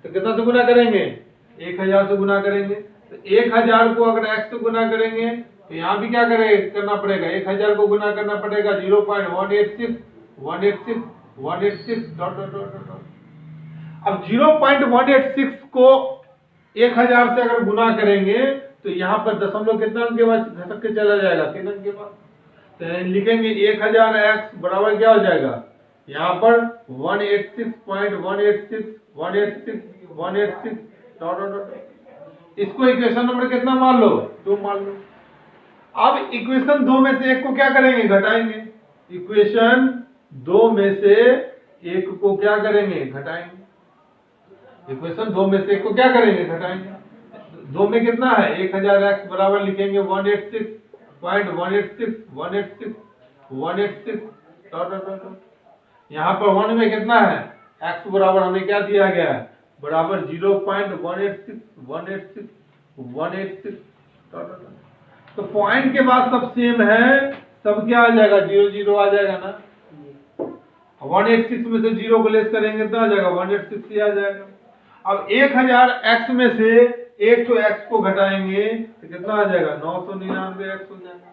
तो कितना से गुना करेंगे, 1000 से गुना करेंगे। तो 1000 को अगर x से गुना करेंगे तो यहाँ भी क्या करना पड़ेगा, 1000 को गुना करना पड़ेगा 0.186 डॉट डॉट डॉट। अब 0.186 को 1000 से अगर गुना करेंगे तो यहाँ पर दशमलव कितना अंक के बाद घसक के चला जाएगा, 3 अंक के बाद। तो लिखेंगे 1000x बराबर क्या हो जाएगा, यहाँ पर 186.186 डॉट डॉट। इसको इक्वेशन नंबर कितना मान लो, 2 मान लो। अब इक्वेशन 2 में से एक को क्या करेंगे, घटाएंगे। इक्वेशन 2 में से एक को क्या करेंगे, घटाएंगे। इक्वेशन 2 में से एक को क्या करेंगे, घटाएंगे। 2 में कितना है, 1000x बराबर लिखेंगे 186 डॉट डॉट। यहाँ पर 1 में कितना है, x बराबर हमें क्या दिया गया है, बराबर 0.186 डॉट डॉट। तो पॉइंट के बाद सब सेम है, सब क्या आ जाएगा, 0 आ जाएगा ना। 186 में से 0 को लेस करेंगे तो आ जाएगा 186 आ जाएगा। अब 1000x में से एक तो x को घटाएंगे तो कितना आ जाएगा, 999x हो जाएगा।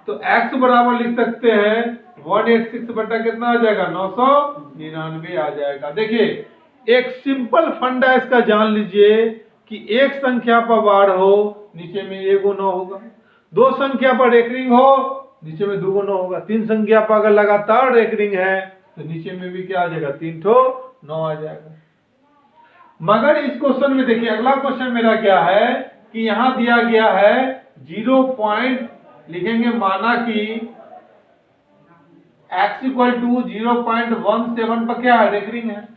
तो x बराबर लिख सकते हैं 186 बटा कितना आ जाएगा, 999 आ जाएगा। देखिए एक सिंपल फंडा इसका जान लीजिए कि एक संख्या पर बार हो नीचे में 1 9 होगा, 2 संख्या पर रेकरिंग हो नीचे में 2 9 होगा, 3 संख्या पर अगर लगातार रेकरिंग है तो नीचे में भी क्या आ जाएगा, 3 9 आ जाएगा। मगर इस क्वेश्चन में देखिए अगला क्वेश्चन मेरा क्या है कि यहां दिया गया है 0 पॉइंट, लिखेंगे माना कि x इक्वल टू 0.17 पर क्या है, रेकरिंग है।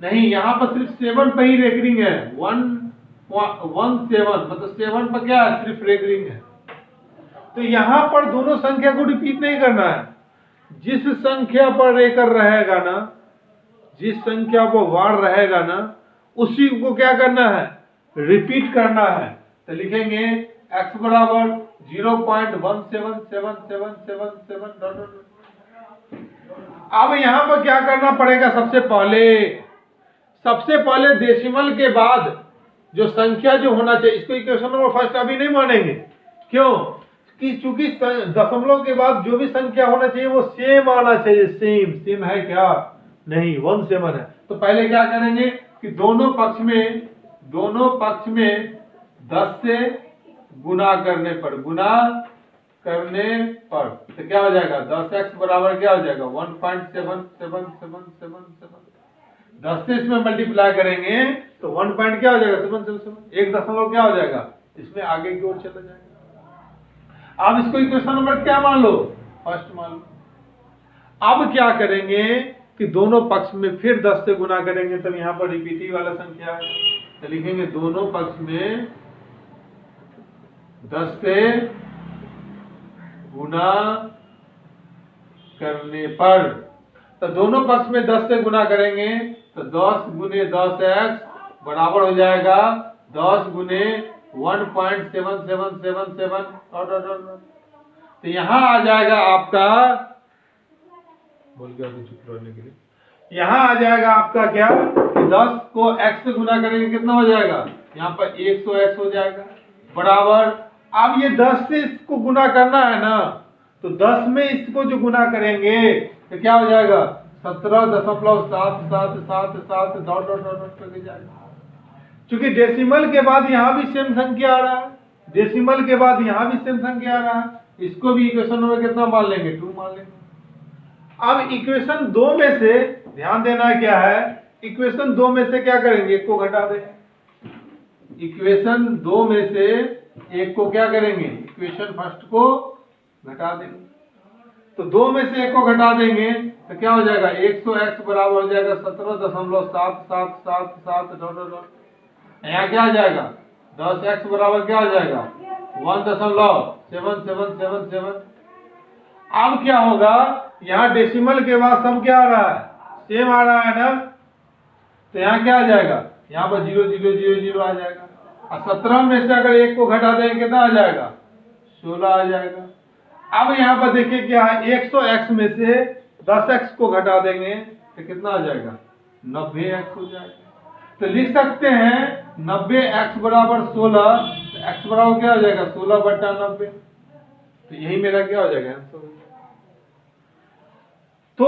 नहीं, यहां पर सिर्फ 7 पर ही रेकरिंग है, 117 मतलब 7 पर क्या है, सिर्फ रेकरिंग है। तो यहां पर दोनों संख्या को रिपीट नहीं करना है, जिस संख्या पर रेकर रहेगा ना, जिस संख्या पर वार रहेगा ना, उसी को क्या करना है, रिपीट करना है। तो लिखेंगे x बराबर 0.17777 अब यहां पर क्या करना पड़ेगा, सबसे पहले डेसिमल के बाद जो संख्या जो होना चाहिए, इसको इक्वेशन नंबर फर्स्ट अभी नहीं मानेंगे। क्यों कि चूंकि दशमलव के बाद जो भी संख्या होना चाहिए वो सेम आना चाहिए। सेम है क्या, नहीं, 17 है। तो पहले क्या करेंगे कि दोनों पक्ष में 10 से गुना करने पर तो क्या हो जाएगा, 10x बराबर क्या हो जाएगा, 1.7777। 10 से इसमें मल्टीप्लाई करेंगे तो 1 पॉइंट क्या हो जाएगा, 777, एक दशमलव क्या हो जाएगा, इसमें आगे की ओर चला जाएगा। अब इसको इक्वेशन नंबर क्या मान लो, फर्स्ट मान लो। अब क्या करेंगे कि दोनों पक्ष में फिर 10 से गुना करेंगे, तब यहाँ पर रिपीटिव वाला संख्या है। तो लिखेंगे दोनों पक्ष में 10 से गुना करने पर, तो दोनों पक्ष में 10 से गुना करेंगे तो 10 गुने 10x बराबर हो जाएगा 10 गुने 1.7777 तो यहाँ आ जाएगा आपका, बोल गया तो चुप रहने के लिए, यहाँ आ जाएगा आपका क्या कि 10 को x से गुना करेंगे कितना हो जाएगा, यहाँ पर 100x हो जाएगा, बराबर। अब ये 10 से इसको गुना करना है ना, तो 10 में इसको जो गुना करेंगे तो क्या हो जाएगा 17.777 डॉट डॉट डॉट डॉट करके जाएगा। क्योंकि डेसिमल के बाद यहाँ भी सेम संख्या आ रहा है, डेसिमल के बाद यहाँ भी सेम संख्या आ रहा है, इसको भी इक्वेशन में कितना मान लेंगे 2 मान लेंगे। अब इक्वेशन 2 में से ध्यान देना क्या है, इक्वेशन 2 में से क्या करेंगे, 1 को घटा देंगे। इक्वेशन 2 में से 1 को क्या करेंगे, इक्वेशन फर्स्ट को घटा देंगे। तो 2 में से 1 को घटा देंगे तो क्या हो जाएगा 100x बराबर हो जाएगा 17.777 डॉट डॉट। यहाँ क्या आ जाएगा 10x बराबर क्या हो जाएगा 1.7777। अब क्या होगा, यहाँ डेसिमल के बाद सब क्या आ रहा है, सेम आ रहा है ना, तो यहाँ क्या आ जाएगा, यहाँ पर 0 0 0 0 आ जाएगा। और 17 में से अगर 1 को घटा देंगे कितना आ जाएगा 16 आ जाएगा। अब यहाँ पर देखिए क्या है, 100x में से 10x को घटा देंगे तो कितना आ जाएगा 90x हो जाएगा। तो लिख सकते हैं 90x बराबर 16, तो x बराबर क्या हो जाएगा 16/90। तो यही मेरा क्या हो जाएगा आंसर। तो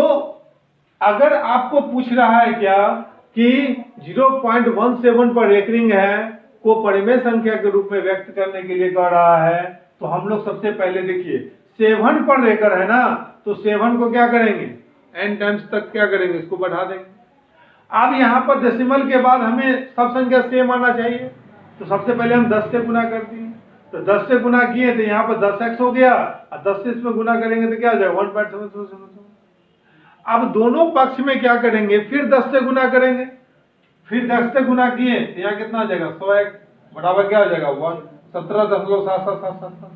अगर आपको पूछ रहा है क्या कि 0.17 पर रेकरिंग है को परिमेय संख्या के रूप में व्यक्त करने के लिए कह रहा है, तो हम लोग सबसे पहले देखिए 7 पर रेकर है ना, तो 7 को क्या करेंगे n टाइम्स तक क्या करेंगे, इसको बढ़ा देंगे। अब यहाँ पर डेसिमल के बाद हमें सब संख्या सेम आना चाहिए, तो सबसे पहले हम 10 से गुना कर दिए, तो 10 से गुना किए तो यहाँ पर 10x हो गया, और 10 से इसमें गुना करेंगे तो क्या हो जाएगा 1.77। अब दोनों पक्ष में क्या करेंगे, फिर 10 से गुना करेंगे, फिर 10 से गुना किए तो यहाँ कितना आ जाएगा 100x बराबर क्या हो जाएगा 17.777।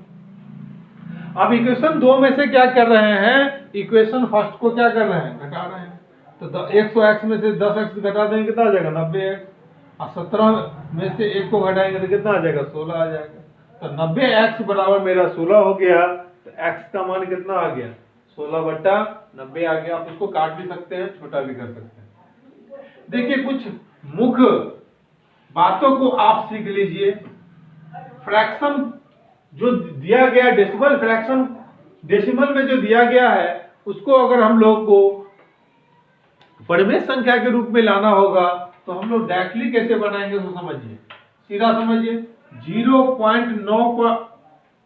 अब इक्वेशन 2 में से क्या कर रहे हैं, इक्वेशन फर्स्ट को क्या कर रहे हैं घटा रहे हैं। तो 100x में से 10x घटा देंगे कितना आ जाएगा 90x, और 17 में से 1 को घटाएंगे तो कितना आ जाएगा 16 आ जाएगा। तो 90x बराबर मेरा 16 हो गया, तो x का मान कितना आ गया 16/90 आ गया। आप उसको काट भी सकते हैं, छोटा भी कर सकते हैं। देखिए कुछ मुख्य बातों को आप सीख लीजिए। फ्रैक्शन जो दिया गया डेसिमल फ्रैक्शन, डेसिमल में जो दिया गया है उसको अगर हम लोग को परिमेय संख्या के रूप में लाना होगा तो हम लोग डायरेक्टली कैसे बनाएंगे उसको समझिए, सीधा समझिए। 0.9 पर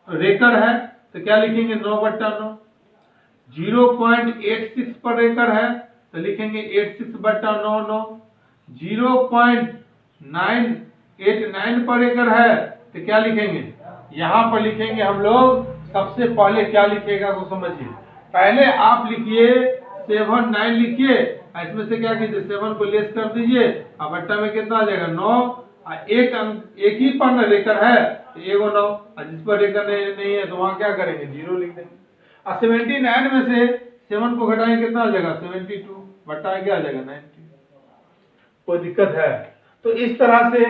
रेकर है तो क्या लिखेंगे 9/9। 0.86 पर रेकर है तो लिखेंगे 86/9। 0.989 पर रेकर है तो क्या लिखेंगे, यहाँ पर लिखेंगे हम लोग सबसे पहले क्या लिखेगा वो समझिए। पहले आप लिखिए 7 9 लिखिए, इसमें से क्या कीजिए 7 को लेस कर दीजिए, और बट्टा में कितना आ जाएगा 9, और एक ही पर रेकर है तो 1 और 9, और जिस पर रेकर नहीं है तो वहां क्या करेंगे 0 लिख देंगे। और 79 में से 7 को घटाएंगे कितना आ जाएगा 72, बट्टा क्या आ जाएगा 90। कोई दिक्कत है? तो इस तरह से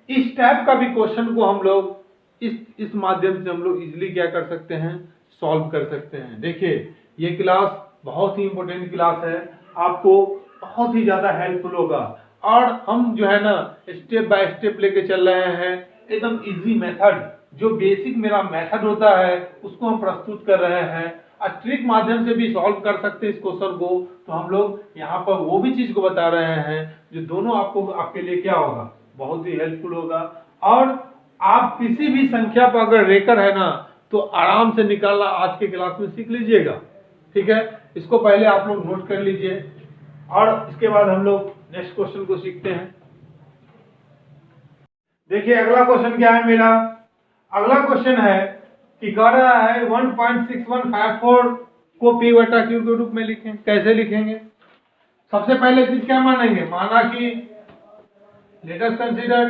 इस टाइप का भी क्वेश्चन को हम लोग इस माध्यम से हम लोग इजिली क्या कर सकते हैं, सॉल्व कर सकते हैं। देखिए ये क्लास बहुत ही इंपॉर्टेंट क्लास है, आपको बहुत ही ज्यादा हेल्पफुल होगा, और हम जो है ना स्टेप बाय स्टेप लेके चल रहे हैं। एकदम इजी मेथड, जो बेसिक मेरा मेथड होता है उसको हम प्रस्तुत कर रहे हैं, और ट्रिक माध्यम से भी सॉल्व कर सकते हैं इस क्वेश्चन को। तो हम लोग यहाँ पर वो भी चीज को बता रहे हैं जो दोनों आपको आपके लिए क्या होगा, बहुत ही हेल्पफुल होगा। और आप किसी भी संख्या पर अगर रेकर है ना तो आराम से निकालना आज के क्लास में सीख लीजिएगा, ठीक है। इसको पहले आप लोग नोट कर लीजिए, और इसके बाद हम लोग नेक्स्ट क्वेश्चन को सीखते हैं। देखिए अगला क्वेश्चन क्या है मेरा, अगला क्वेश्चन है कि कह रहा है 1.6154 को p/q के रूप में लिखें। कैसे लिखेंगे, सबसे पहले चीज क्या मानेंगे, माना कि लेट अस कंसीडर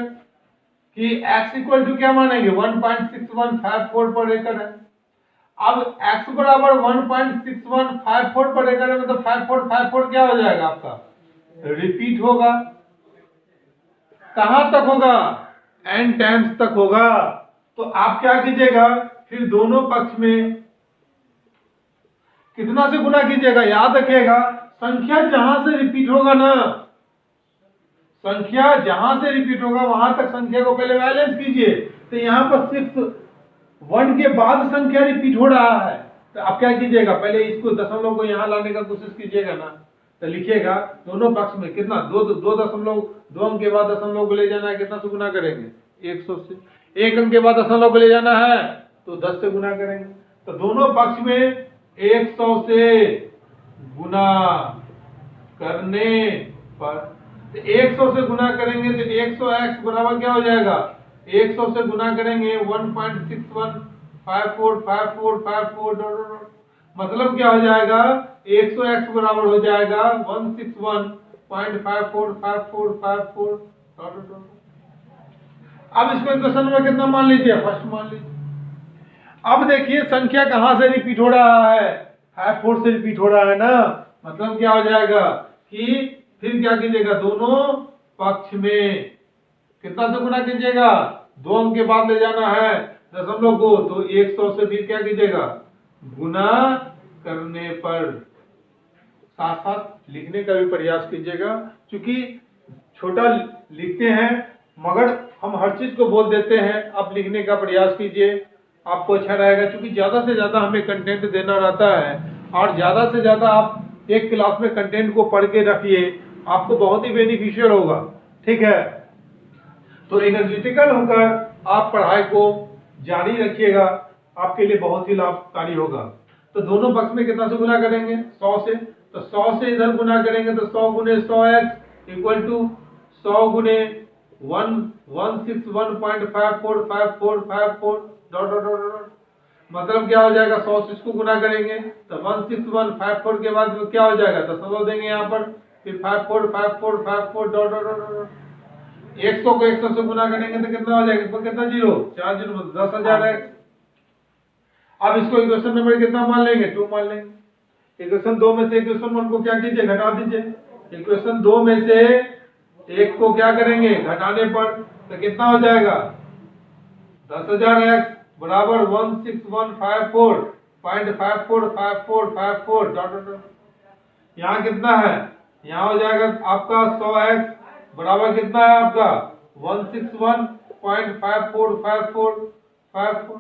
कि x इक्वल टू क्या मानेंगे 1.6154 पर रेकर है। अब x बराबर 1.6154 पर रेकर है, मतलब 5454 क्या हो जाएगा आपका रिपीट होगा। कहां तक होगा, n टाइम्स तक होगा। तो आप क्या कीजिएगा, फिर दोनों पक्ष में कितना से गुना कीजिएगा, याद रखिएगा संख्या जहां से रिपीट होगा ना, संख्या जहां से रिपीट होगा वहां तक संख्या को पहले बैलेंस कीजिए। तो यहाँ पर 6 1 के बाद संख्या रिपीट हो रहा है, तो आप क्या कीजिएगा, पहले इसको दशमलव को यहाँ लाने का कोशिश कीजिएगा ना, तो लिखिएगा दोनों पक्ष में कितना, दो दशमलव, 2 अंक के बाद दशमलव को ले जाना है, कितना से गुना करेंगे, 100 से। 1 अंक के बाद दशमलव को ले जाना है तो 10 से गुना करेंगे। तो दोनों पक्ष में 100 से गुना करने पर, 100 से गुना करेंगे तो 100x बराबर क्या हो जाएगा, 100 से गुना करेंगे 1.61545454, मतलब क्या हो जाएगा, 100x बराबर हो जाएगा 161.545454। अब इसको इक्वेशन नंबर कितना मान लीजिए, फर्स्ट मान लीजिए। अब देखिए संख्या कहां से रिपीट हो रहा है, 54 से रिपीट हो रहा है ना, मतलब क्या हो जाएगा कि फिर क्या कीजिएगा, दोनों पक्ष में कितना से गुना कीजिएगा, 2 अंक के बाद ले जाना है दशमलव को, तो 100 से फिर क्या कीजिएगा, गुना करने पर। साथ साथ लिखने का भी प्रयास कीजिएगा, क्योंकि छोटा लिखते हैं मगर हम हर चीज को बोल देते हैं। आप लिखने का प्रयास कीजिए, आपको अच्छा रहेगा, क्योंकि ज्यादा से ज्यादा हमें कंटेंट देना रहता है, और ज्यादा से ज्यादा आप एक क्लास में कंटेंट को पढ़ के रखिए, आपको बहुत ही बेनिफिशियल होगा, ठीक है। तो एनर्जेटिकल होकर आप पढ़ाई को जारी रखिएगा, आपके लिए बहुत ही लाभकारी होगा। तो दोनों पक्ष में कितना से गुना करेंगे, 100 से, तो 100 से इधर गुना करेंगे तो 100 गुने 100x इक्वल टू 100 गुने 161.545454 डॉट डॉट डॉट, मतलब क्या हो जाएगा, 100 से इसको गुना करेंगे तो 16154 के बाद क्या हो जाएगा, दशमलव देंगे यहाँ पर, फिर 545454 डॉट डॉट डॉट। 100 को 100 से गुना करेंगे तो कितना हो जाएगा, इसको कितना जीरो, 4 जीरो, 10,000 है। अब इसको इक्वेशन नंबर कितना मान लेंगे, 2 मान लेंगे। इक्वेशन 2 में से इक्वेशन 1 को क्या कीजिए, घटा दीजिए। इक्वेशन 2 में से 1 को क्या करेंगे, घटाने पर, तो कितना हो जाएगा, 10,000x बराबर 16154.545454 डॉट डॉट। यहाँ कितना है, यहाँ हो जाएगा आपका 100x बराबर कितना है आपका 161.545454,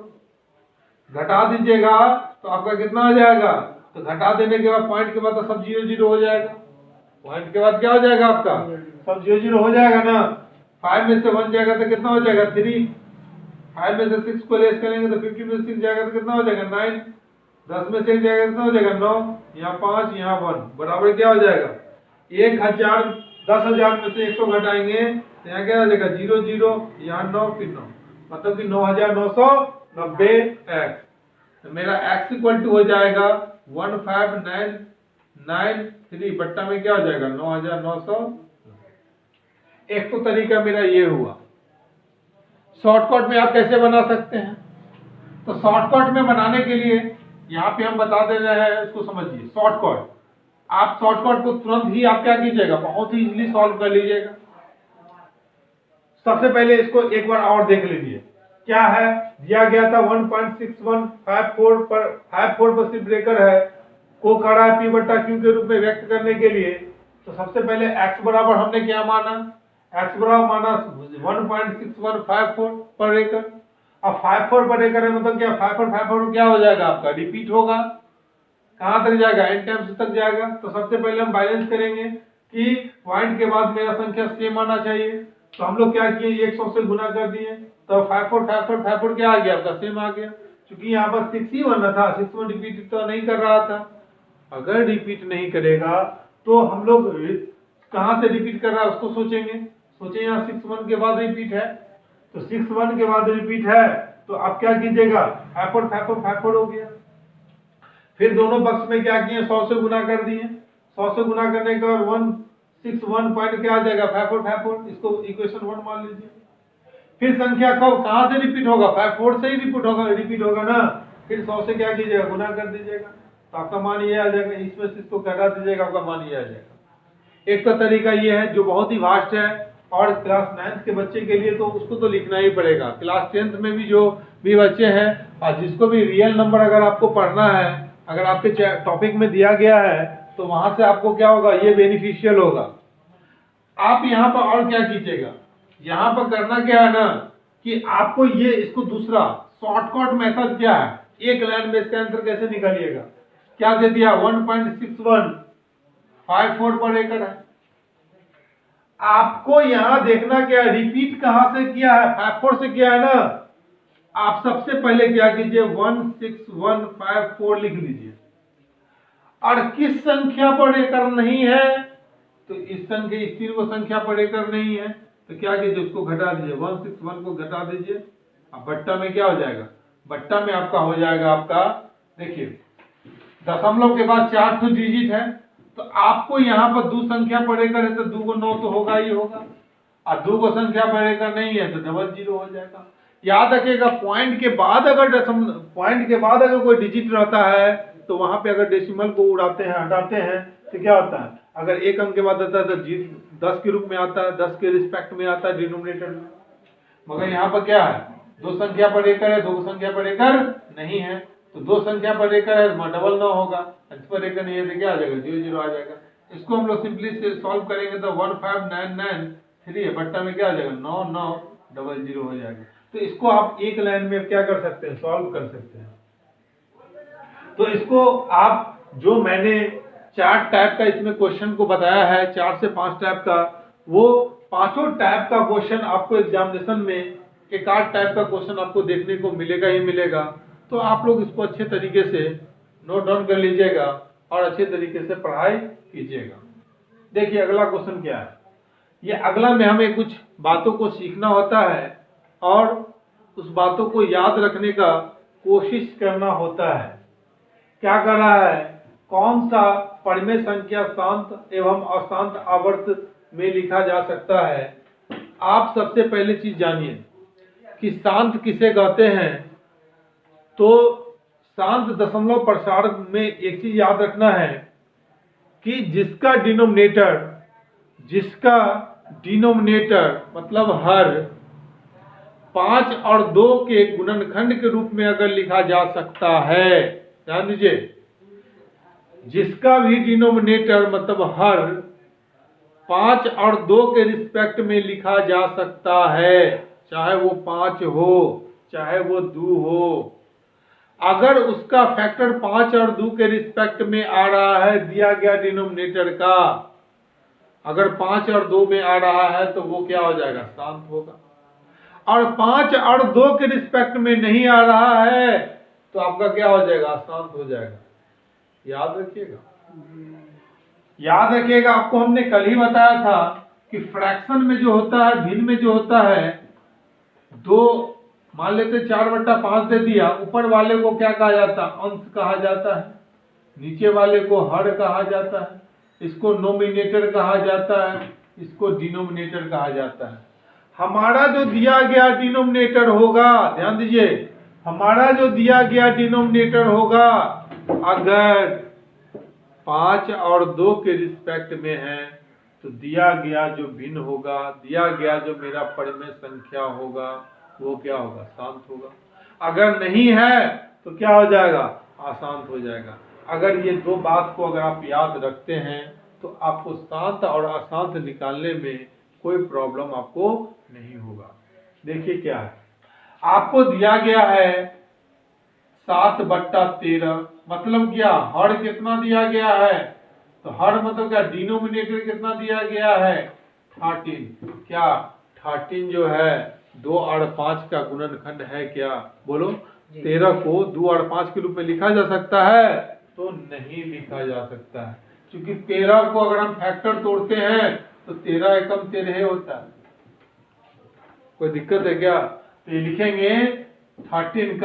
घटा दीजिएगा तो आपका कितना हो जाएगा, तो घटा देने के बाद पॉइंट के बाद तो सब 0 0 हो जाएगा, पॉइंट के बाद क्या हो जाएगा आपका, सब 0 0 हो जाएगा ना। 5 में से 1 जाएगा तो कितना हो जाएगा 3, 5 में से 6 को लेस करेंगे तो 50 में से 6 जाएगा तो कितना हो जाएगा 9, 10 में से 1 जाएगा कितना हो जाएगा 9, यहाँ 5 यहाँ 1 बराबर क्या हो जाएगा 1000। 10,000 में से 100 घटाएंगे तो यहाँ क्या हो जाएगा 0 0, यहाँ 9 फिर 9, मतलब कि 9,990x। तो मेरा x इक्वल टू हो जाएगा 15993 बट्टा में क्या हो जाएगा 9,900। एक तो तरीका मेरा ये हुआ। शॉर्टकट में आप कैसे बना सकते हैं, तो शॉर्टकट में बनाने के लिए यहाँ पे हम बता दे रहे हैं, इसको समझिए। शॉर्टकट, आप शॉर्टकट को तुरंत ही आप क्या कीजिएगा, बहुत ही इजीली सॉल्व कर लीजिएगा। सबसे पहले इसको एक बार और देख लीजिए, क्या है दिया गया था 1.6154 पर 54 पर सिर्फ ब्रेकर है को खड़ा है P बट्टा Q के रूप में व्यक्त करने के लिए। तो सबसे पहले x बराबर हमने क्या माना, x बराबर माना 1.6154 पर एकड़। अब 54 पर एकड़ है मतलब क्या 54 क्या हो जाएगा आपका रिपीट होगा, कहां तक जाएगा n टाइम्स तक जाएगा। तो सबसे पहले हम बैलेंस करेंगे कि पॉइंट के बाद मेरा संख्या सेम आना चाहिए। तो हम लोग क्या किए 100 से गुना कर दिए तो 54 क्या आ गया आपका सेम आ गया, क्योंकि यहाँ पर 6 ही बनना था, 6 में रिपीट तो नहीं कर रहा था। अगर रिपीट नहीं करेगा तो हम लोग कहां से रिपीट कर रहा है उसको सोचेंगे। सोचे यहाँ 6 के बाद रिपीट है, तो 6 के बाद रिपीट है तो आप क्या कीजिएगा 54 हो गया। फिर दोनों पक्ष में क्या किए 100 से गुना कर दिए, 100 से गुना करने के बाद 161 पॉइंट क्या आ जाएगा 54, इसको इक्वेशन 1 मान लीजिए। फिर संख्या कब कहां से रिपीट होगा 54 से ही रिपीट होगा ना। फिर 100 से क्या कीजिएगा गुना कर दीजिएगा तो आपका मान ये आ जाएगा, इसमें से इसको घटा दीजिएगा आपका मान ये आ जाएगा। एक तो तरीका ये है जो बहुत ही वास्ट है और क्लास 9th के बच्चे के लिए तो उसको तो लिखना ही पड़ेगा। क्लास 10th में भी जो भी बच्चे हैं और जिसको भी रियल नंबर अगर आपको पढ़ना है, अगर आपके टॉपिक में दिया गया है तो वहां से आपको क्या होगा, ये बेनिफिशियल होगा। आप यहाँ पर और क्या कीजिएगा, यहाँ पर करना क्या है ना कि आपको ये इसको दूसरा शॉर्टकट मेथड क्या है, एक लाइन में इसका आंसर कैसे निकालिएगा। क्या दे दिया, 1.6154 पर एकड़ है। आपको यहां देखना क्या है, रिपीट कहां से किया है, 54 से किया है ना। आप सबसे पहले क्या कीजिए, 16154 लिख लीजिए। और किस संख्या पर एकड़ नहीं है, तो इस संख्या, इस तीन को संख्या पर एकड़ नहीं है, तो क्या कीजिए, उसको घटा दीजिए, 161 को घटा दीजिए। अब बट्टा में क्या हो जाएगा, बट्टा में आपका हो जाएगा, आपका देखिए दशमलव के बाद 4 तो डिजिट है, तो आपको यहाँ पर दो संख्या पर एकड़ है तो 2 को 9 तो होगा ही होगा, और 2 को संख्या पर एकड़ नहीं है तो 00 हो जाएगा। याद रखिएगा, पॉइंट के बाद अगर कोई डिजिट रहता है तो वहां पे अगर डेसिमल को उड़ाते हैं, हटाते हैं, तो क्या होता है, अगर एक अंक के बाद आता है तो 10 के रूप में आता है, 10 के रिस्पेक्ट में आता है डिनोमिनेटर में। मगर यहाँ पर क्या है, दो संख्या पर एकड़ है, दो संख्या पर एकड़ नहीं है, तो दो संख्या पर एकड़ है, 999 होगा, इस पर एकड़ नहीं है तो क्या आ जाएगा, 00 आ जाएगा। इसको हम लोग सिंपली से सॉल्व करेंगे तो 15993 है, बट्टा में क्या आ जाएगा, 9900 हो जाएगा। तो इसको आप एक लाइन में क्या कर सकते हैं, सॉल्व कर सकते हैं। तो इसको आप, जो मैंने 4 टाइप का इसमें क्वेश्चन को बताया है, 4 से 5 टाइप का, वो पांचों टाइप का क्वेश्चन आपको एग्जामिनेशन में एक आध टाइप का क्वेश्चन आपको देखने को मिलेगा ही मिलेगा। तो आप लोग इसको अच्छे तरीके से नोट डाउन कर लीजिएगा और अच्छे तरीके से पढ़ाई कीजिएगा। देखिए अगला क्वेश्चन क्या है, ये अगला में हमें कुछ बातों को सीखना होता है और उस बातों को याद रखने का कोशिश करना होता है। क्या कर रहा है, कौन सा परिमेय संख्या शांत एवं अशांत आवर्त में लिखा जा सकता है। आप सबसे पहले चीज जानिए कि शांत किसे कहते हैं। तो शांत दशमलव प्रसारण में एक चीज याद रखना है कि जिसका डिनोमिनेटर मतलब हर 5 और 2 के गुणनखंड के रूप में अगर लिखा जा सकता है, ध्यान दीजिए, जिसका भी डिनोमिनेटर मतलब हर 5 और 2 के रिस्पेक्ट में लिखा जा सकता है, चाहे वो 5 हो चाहे वो 2 हो, अगर उसका फैक्टर 5 और 2 के रिस्पेक्ट में आ रहा है दिया गया डिनोमिनेटर का, अगर 5 और 2 में आ रहा है तो वो क्या हो जाएगा, शांत होगा। और 5 और 2 के रिस्पेक्ट में नहीं आ रहा है तो आपका क्या हो जाएगा, अशांत हो जाएगा। याद रखिएगा, आपको हमने कल ही बताया था कि फ्रैक्शन में जो होता है, भिन्न में जो होता है, दो मान लेते 4/5 दे दिया, ऊपर वाले को क्या कहा जाता है, अंश कहा जाता है, नीचे वाले को हर कहा जाता है, इसको नोमिनेटर कहा जाता है, इसको डिनोमिनेटर कहा जाता है। हमारा जो दिया गया डिनोमिनेटर होगा, ध्यान दीजिए, हमारा जो दिया गया डिनोमिनेटर होगा अगर 5 और 2 के रिस्पेक्ट में है तो दिया गया जो भिन्न होगा, दिया गया जो मेरा परिमेय संख्या होगा वो क्या होगा, शांत होगा। अगर नहीं है तो क्या हो जाएगा, अशांत हो जाएगा। अगर ये दो बात को अगर आप याद रखते हैं तो आपको शांत और अशांत निकालने में कोई प्रॉब्लम आपको नहीं होगा। देखिए क्या है, आपको दिया गया है 7/13, मतलब क्या, हर कितना दिया गया है, तो हर मतलब क्या, डिनोमिनेटर कितना दिया गया है, 13। क्या 13 जो है 2 और 5 का गुणनखंड है क्या, बोलो। 13 को 2 और 5 के रूप में लिखा जा सकता है, तो नहीं लिखा जा सकता है, क्योंकि 13 को अगर हम फैक्टर तोड़ते हैं तो 13 एकम 13 होता है। कोई दिक्कत है क्या, तो ये लिखेंगे 13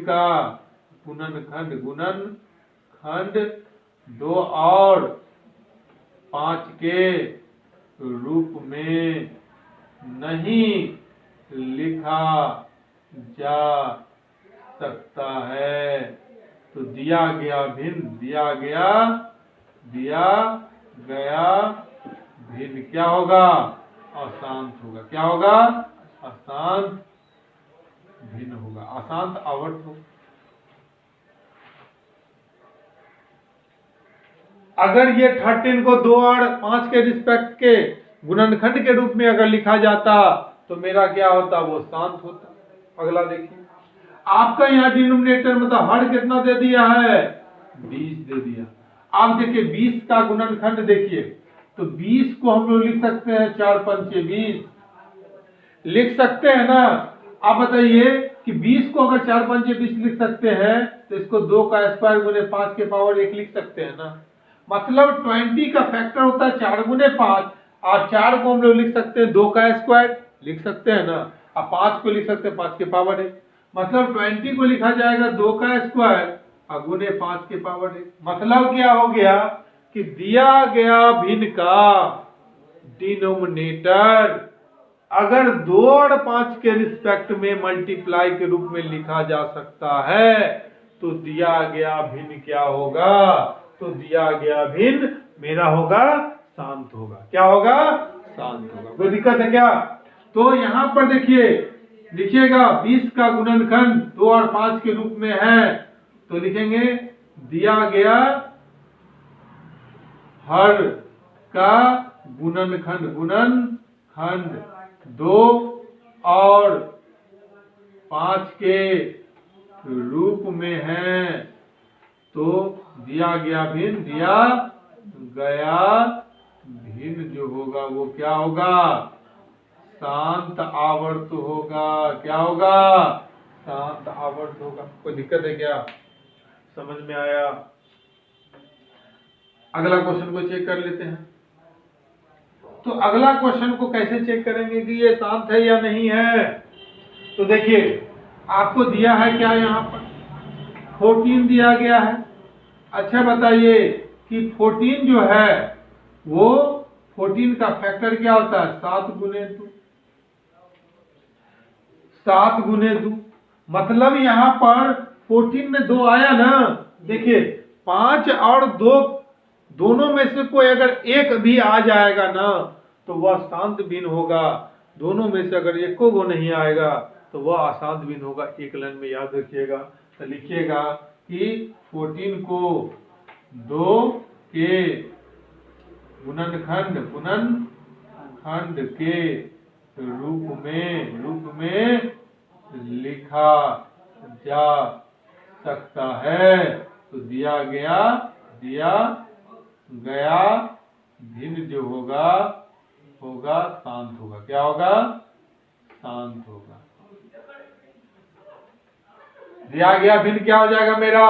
का गुणनखंड 2 और 5 के रूप में नहीं लिखा जा सकता है। तो दिया गया भिन्न क्या होगा, अशांत होगा। क्या होगा, अशांत भिन्न होगा, अशांत आवर्त होगा। अगर ये 13 को 2 और 5 के रिस्पेक्ट के गुणनखंड के रूप में अगर लिखा जाता तो मेरा क्या होता, वो शांत होता। अगला देखिए, आपका यहाँ डिनोमिनेटर मतलब हर कितना दे दिया है, 20 दे दिया। आप देखिए 20 का गुणनखंड देखिए, तो 20 को हम लोग लिख सकते हैं 4 पंचे 20, लिख सकते हैं ना। आप बताइए कि 20 को अगर 4 पंचे 20 लिख सकते हैं तो इसको 2 का स्क्वायर गुने 5 के पावर 1 लिख सकते हैं ना। मतलब 20 का फैक्टर होता है 4 गुने 5, और 4 को हम लोग लिख सकते हैं 2 का स्क्वायर लिख सकते हैं ना, अब 5 को लिख सकते हैं 5 के पावर 1। मतलब 20 को लिखा जाएगा 2 का स्क्वायर और गुने 5 के पावर 1। मतलब क्या हो गया कि दिया गया भिन्न का डिनोमिनेटर अगर 2 और 5 के रिस्पेक्ट में मल्टीप्लाई के रूप में लिखा जा सकता है तो दिया गया भिन्न क्या होगा, तो दिया गया भिन्न मेरा होगा शांत होगा। क्या होगा, शांत होगा। कोई दिक्कत है क्या? तो यहां पर देखिए लिखिएगा 20 का गुणनखंड 2 और 5 के रूप में है, तो लिखेंगे दिया गया हर का गुणनखंड 2 और 5 के रूप में है, तो दिया गया भिन्न जो होगा वो क्या होगा, शांत आवर्त होगा। क्या होगा, शांत आवर्त होगा। कोई दिक्कत है क्या, समझ में आया? अगला क्वेश्चन को चेक कर लेते हैं। तो अगला क्वेश्चन को कैसे चेक करेंगे कि ये शांत है या नहीं है? तो देखिए आपको दिया है क्या, यहाँ पर 14 दिया गया है। अच्छा बताइए कि 14 जो है वो 14 का फैक्टर क्या होता है, 7 गुने 2। 7 गुने 2 मतलब यहाँ पर 14 में 2 आया ना। देखिए 5 और 2 दोनों में से कोई अगर एक भी आ जाएगा ना तो वह शांत भिन्न होगा। दोनों में से अगर एक को नहीं आएगा तो वह अशांत भिन्न होगा। एक लाइन में याद रखिएगा, तो लिखिएगा कि 14 को 2 के गुणनखंड के रूप में लिखा जा सकता है, तो दिया गया भिन्न जो होगा शांत होगा। क्या होगा, शांत होगा। दिया गया भिन्न क्या हो जाएगा, मेरा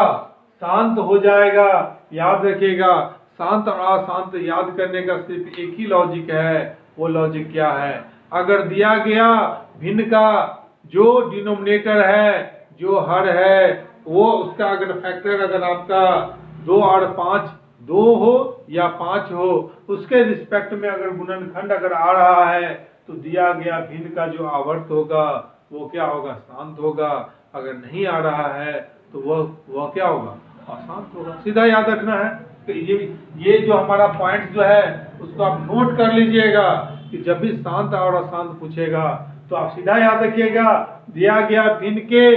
शांत हो जाएगा। याद रखिएगा शांत और अशांत याद करने का सिर्फ एक ही लॉजिक है। वो लॉजिक क्या है, अगर दिया गया भिन्न का जो डिनोमिनेटर है, जो हर है, वो उसका अगर फैक्टर अगर आपका 2 और 5 2 हो या 5 हो, उसके रिस्पेक्ट में अगर गुणनखंड अगर आ रहा है तो दिया गया भिन्न का जो आवर्त होगा वो क्या होगा, शांत होगा। अगर नहीं आ रहा है तो वह क्या होगा, अशांत होगा। सीधा याद रखना है। तो ये जो हमारा पॉइंट जो है उसको आप नोट कर लीजिएगा कि जब भी शांत और अशांत पूछेगा तो आप सीधा याद रखिएगा, दिया गया भिन्न के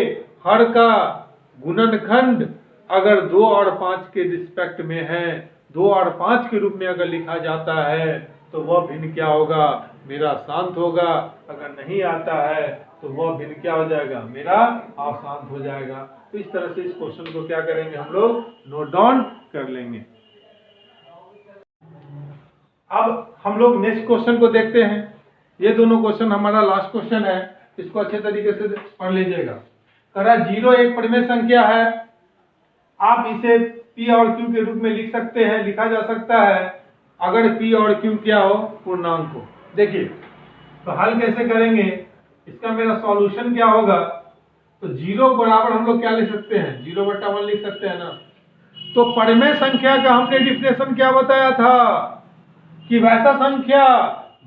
हर का गुणनखंड अगर 2 और 5 के रिस्पेक्ट में है, 2 और 5 के रूप में अगर लिखा जाता है तो वह भिन्न क्या होगा, मेरा शांत होगा। अगर नहीं आता है तो वह भिन्न क्या हो जाएगा, मेरा अशांत हो जाएगा। तो इस तरह से इस क्वेश्चन को क्या करेंगे, हम लोग नोट डाउन कर लेंगे। अब हम लोग नेक्स्ट क्वेश्चन को देखते हैं। ये दोनों क्वेश्चन हमारा लास्ट क्वेश्चन है, इसको अच्छे तरीके से पढ़ लीजिएगा। करा 0 एक परिमेय संख्या है, आप इसे P और Q के रूप में लिख सकते हैं, लिखा जा सकता है अगर P और Q क्या हो, पूर्णांक हो। देखिए तो हल कैसे करेंगे, इसका मेरा सॉल्यूशन क्या होगा, तो 0 बराबर हम लोग क्या लिख सकते हैं, 0/1 लिख सकते हैं ना। तो परिमेय संख्या का हमने डिफिनेशन क्या बताया था कि वैसा संख्या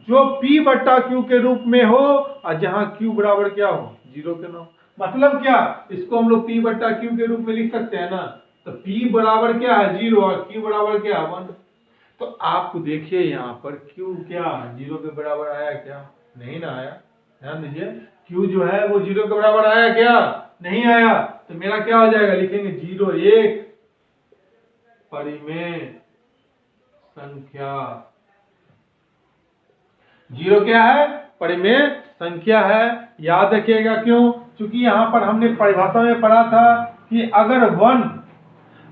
जो P/Q के रूप में हो और जहां Q बराबर क्या हो, 0 के ना हो। मतलब क्या, इसको हम लोग P/Q के रूप में लिख सकते हैं ना। तो P बराबर क्या है, 0 और Q बराबर क्या है, 1। तो आपको देखिए यहाँ पर Q क्या 0 के बराबर आया क्या, नहीं ना आया। ध्यान दीजिए Q जो है वो 0 के बराबर आया क्या, नहीं आया। तो मेरा क्या हो जाएगा, लिखेंगे 0 एक परिमेय संख्या। जीरो क्या है? परिमेय संख्या है। याद रखिएगा, क्यों? क्योंकि यहां पर हमने परिभाषा में पढ़ा था कि अगर 1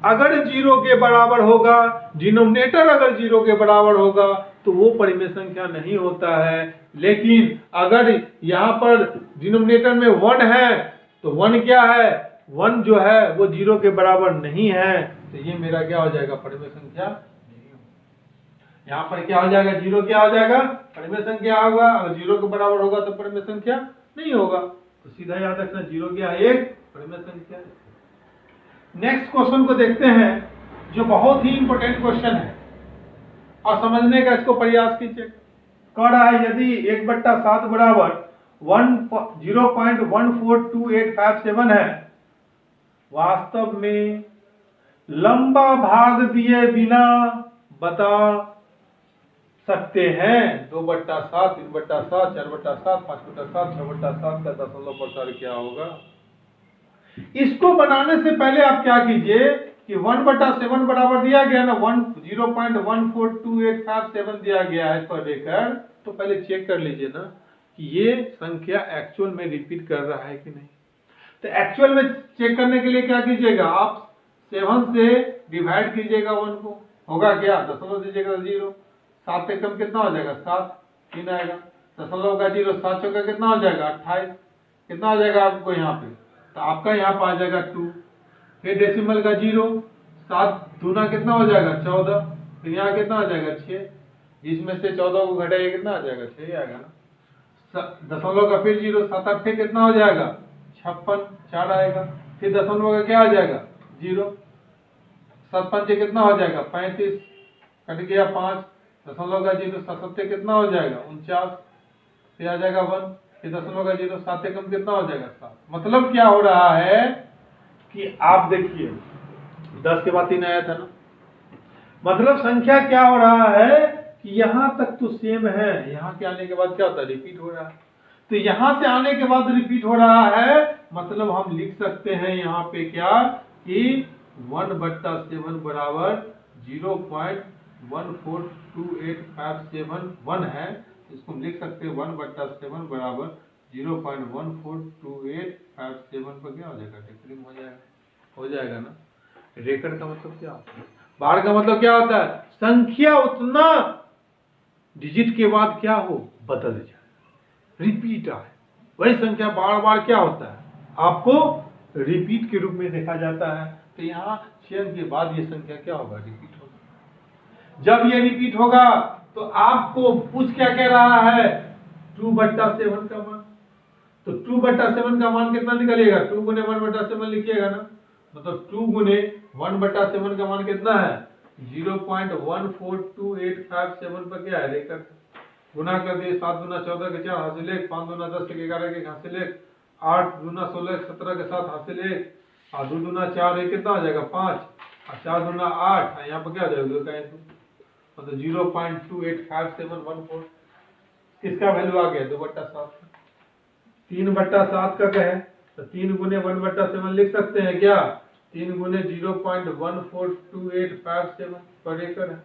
अगर जीरो के बराबर होगा, डिनोमिनेटर अगर जीरो के बराबर होगा तो वो परिमेय संख्या नहीं होता है। लेकिन अगर यहाँ पर डिनोमिनेटर में 1 है तो 1 क्या है? 1 जो है वो जीरो के बराबर नहीं है, तो ये मेरा क्या हो जाएगा? परिमेय संख्या नहीं होगा। यहाँ पर क्या हो जाएगा? जीरो क्या हो जाएगा? परिमेय संख्या होगा। अगर जीरो के बराबर होगा तो परिमेय संख्या नहीं होगा। तो सीधा याद रखना, जीरो क्या है? एक परिमेय संख्या। नेक्स्ट क्वेश्चन को देखते हैं, जो बहुत ही इंपॉर्टेंट क्वेश्चन है और समझने का इसको प्रयास कीजिए। कह रहा है यदि 1/7 बराबर 0.14285 है, वास्तव में लंबा भाग दिए बिना बता सकते हैं 2/7, 3/7, 4/7, 5/7, 6/7 का दशमलव प्रकार क्या होगा? इसको बनाने से पहले आप क्या कीजिए कि 1/7 बराबर दिया गया ना, 0.14285 दिया गया है पर एकड़, तो पहले चेक कर लीजिए ना कि ये संख्या एक्चुअल में रिपीट कर रहा है कि नहीं। तो एक्चुअल में चेक करने के लिए क्या कीजिएगा, आप 7 से डिवाइड कीजिएगा 1 को, होगा क्या? दशमलव दीजिएगा 0, 7 से कम कितना हो जाएगा? 7, 3 आएगा। दशमलव का 0, 7 चौका कितना हो जाएगा? 28। कितना हो जाएगा आपको यहाँ पे? तो आपका यहाँ पर आ जाएगा 2। फिर डेसिमल का 0, 7 दूना कितना हो जाएगा? 14। फिर यहाँ कितना हो जाएगा? 6। जिसमें से 14 को घटाइए कितना आ जाएगा? 6 आएगा ना। दशमलव का फिर 0, 7 8 कितना हो जाएगा? 56, 4 आएगा। फिर दशमलव का क्या आ जाएगा? 0, 7 5 कितना हो जाएगा? 35, कट गया 5। दशमलव का 0, 7 7 कितना हो जाएगा? 49। फिर आ जाएगा 1। फिर दशमलव का 0, 7 से कम कितना हो जाएगा? 7। मतलब क्या हो रहा है कि आप देखिए 10 के बाद 3 आया था ना, मतलब संख्या क्या हो रहा है कि यहां तक तो सेम है, यहां के आने के बाद क्या होता है? रिपीट हो रहा है। तो यहां से आने के बाद रिपीट हो रहा है, मतलब हम लिख सकते हैं यहाँ पे क्या कि 1/7 बराबर 0.1428571 है। इसको हम लिख सकते हैं 1/7 बराबर 0.1428571 पर क्या हो जाएगा? रेकरिंग हो जाएगा ना। रेकड़ का मतलब क्या होता है? बार का मतलब क्या होता है? संख्या उतना डिजिट के बाद क्या हो? बदल जाए, रिपीट आए। वही संख्या बार बार क्या होता है? आपको रिपीट के रूप में देखा जाता है। तो यहाँ 6 के बाद ये संख्या क्या होगा? रिपीट होगा। जब ये रिपीट होगा तो आपको पूछ क्या कह रहा है? 2/7 का मान। तो 2/7 का मान कितना निकलेगा? 2 गुने 1/7 लिखिएगा ना, मतलब 2 गुने 1/7 का मान कितना है? 0.14285 पर क्या है? रेकड़। गुना कर दिए, 7 दूना 14 के 4 हासिल 1, 5 दूना 10 के 11 के हासिल 1, 8 दूना 16 17 के 7 हासिल 1, और 2 दूना 4 1 कितना हो जाएगा? 5, और 4 दूना 8, यहाँ पर क्या हो जाएगा? 2 का 2, मतलब 0.28571 किसका वैल्यू आ गया? 2/7। 3/7 का क्या है? तो 3 गुने 1/7 लिख सकते हैं क्या? 3 गुने 0.14285 पर एकड़ है।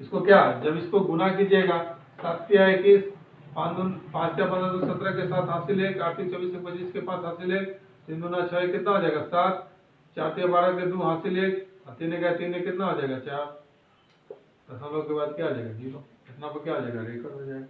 इसको क्या, जब इसको गुना कीजिएगा, 7 या 21, 5 या 15 तो 17 के साथ हासिल 1, 8 24 से 25 के 5 हासिल 1, 3 दूना 6 कितना हो जाएगा? 7, 4 या 12 के 2 हासिल 1, 3 का 3 कितना हो जाएगा? 4। दशमलव के बाद क्या आ जाएगा? 0। इतना पर क्या आ जाएगा? रेकड़ हो जाएगा।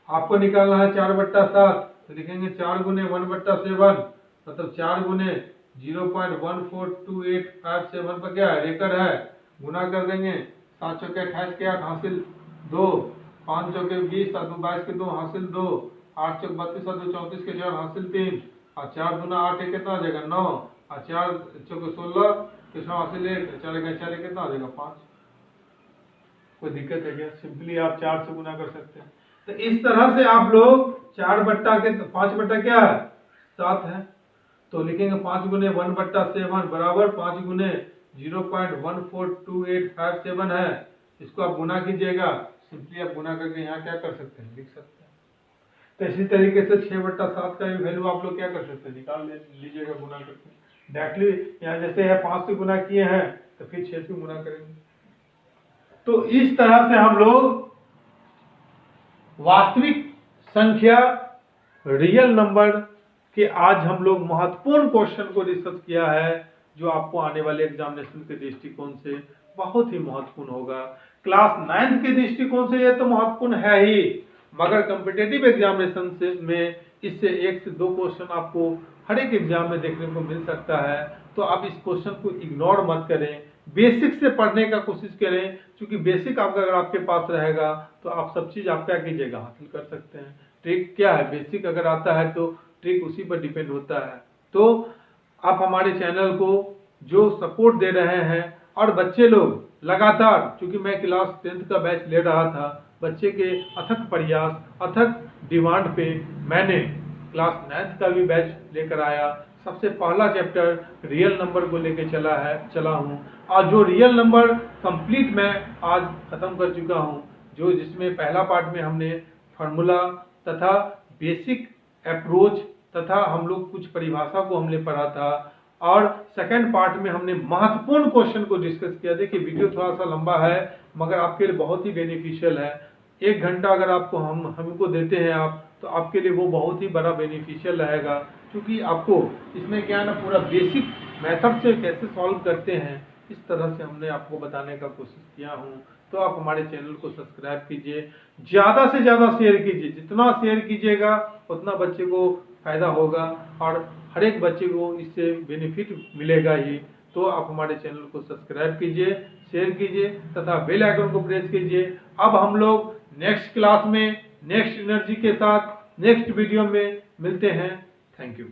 आपको निकालना है 4/7, तो लिखेंगे 4 गुने 1/7, मतलब 4 गुने 0.14285 पर क्या है? रेकड़ है। गुना कर देंगे, 7 चौके 28 के 8 हासिल 2, 5 चौके 20, 7 22 के 2 हासिल 2, 8 चौक 32 और 2 34 के 4 हासिल 3, और 4 दूना 8 कितना हो जाएगा? 9, और 4 चौके 16 के 6 हासिल 1, 4 का 4 कितना हो जाएगा? 5। कोई दिक्कत है क्या? सिंपली आप 4 से गुना कर सकते हैं। तो इस तरह से आप लोग 5 क्या है? 7 है, तो लिखेंगे 5 गुने 1/7 बराबर 5 गुने 0.14285 है। इसको आप गुना कीजिएगा, सिंपली आप गुना करके यहाँ क्या कर सकते हैं? लिख सकते हैं। तो इसी तरीके से 6/7 का वैल्यू आप लोग क्या कर सकते हैं? निकाल लीजिएगा गुना करके डायरेक्टली। यहाँ जैसे है 5 से गुना किए हैं तो फिर 6 से गुना करेंगे। तो इस तरह से हम लोग वास्तविक संख्या, रियल नंबर के आज हम लोग महत्वपूर्ण क्वेश्चन को डिस्कस किया है, जो आपको आने वाले एग्जामिनेशन के दृष्टिकोण से बहुत ही महत्वपूर्ण होगा। क्लास 9th के दृष्टिकोण से यह तो महत्वपूर्ण है ही, मगर कॉम्पिटिटिव एग्जामिनेशन से में इससे 1 से 2 क्वेश्चन आपको हर एक एग्जाम में देखने को मिल सकता है। तो आप इस क्वेश्चन को इग्नोर मत करें, बेसिक से पढ़ने का कोशिश करें, क्योंकि बेसिक आपका अगर आपके पास रहेगा तो आप सब चीज आप क्या कीजिएगा, हासिल कर सकते हैं। ट्रिक क्या है, बेसिक अगर आता है तो ट्रिक उसी पर डिपेंड होता है। तो आप हमारे चैनल को जो सपोर्ट दे रहे हैं, और बच्चे लोग लगातार, चूंकि मैं क्लास 10th का बैच ले रहा था, बच्चे के अथक प्रयास, अथक डिमांड पे मैंने क्लास 9th का भी बैच लेकर आया। सबसे पहला चैप्टर रियल नंबर को लेकर चला हूँ, और जो रियल नंबर कंप्लीट मैं आज खत्म कर चुका हूँ, जो जिसमें पहला पार्ट में हमने फार्मूला तथा बेसिक अप्रोच तथा हम लोग कुछ परिभाषा को हमने पढ़ा था, और सेकंड पार्ट में हमने महत्वपूर्ण क्वेश्चन को डिस्कस किया। देखिए वीडियो थोड़ा सा लंबा है, मगर आपके लिए बहुत ही बेनिफिशियल है। 1 घंटा अगर आपको हमको देते हैं आप, तो आपके लिए वो बहुत ही बड़ा बेनिफिशियल रहेगा, क्योंकि आपको इसमें क्या है ना, पूरा बेसिक मेथड से कैसे सॉल्व करते हैं, इस तरह से हमने आपको बताने का कोशिश किया हूँ। तो आप हमारे चैनल को सब्सक्राइब कीजिए, ज़्यादा से ज़्यादा शेयर कीजिए, जितना शेयर कीजिएगा उतना बच्चे को फायदा होगा, और हर एक बच्चे को इससे बेनिफिट मिलेगा ही। तो आप हमारे चैनल को सब्सक्राइब कीजिए, शेयर कीजिए तथा बेल आइकन को प्रेस कीजिए। अब हम लोग नेक्स्ट क्लास में नेक्स्ट एनर्जी के साथ नेक्स्ट वीडियो में मिलते हैं। Thank you.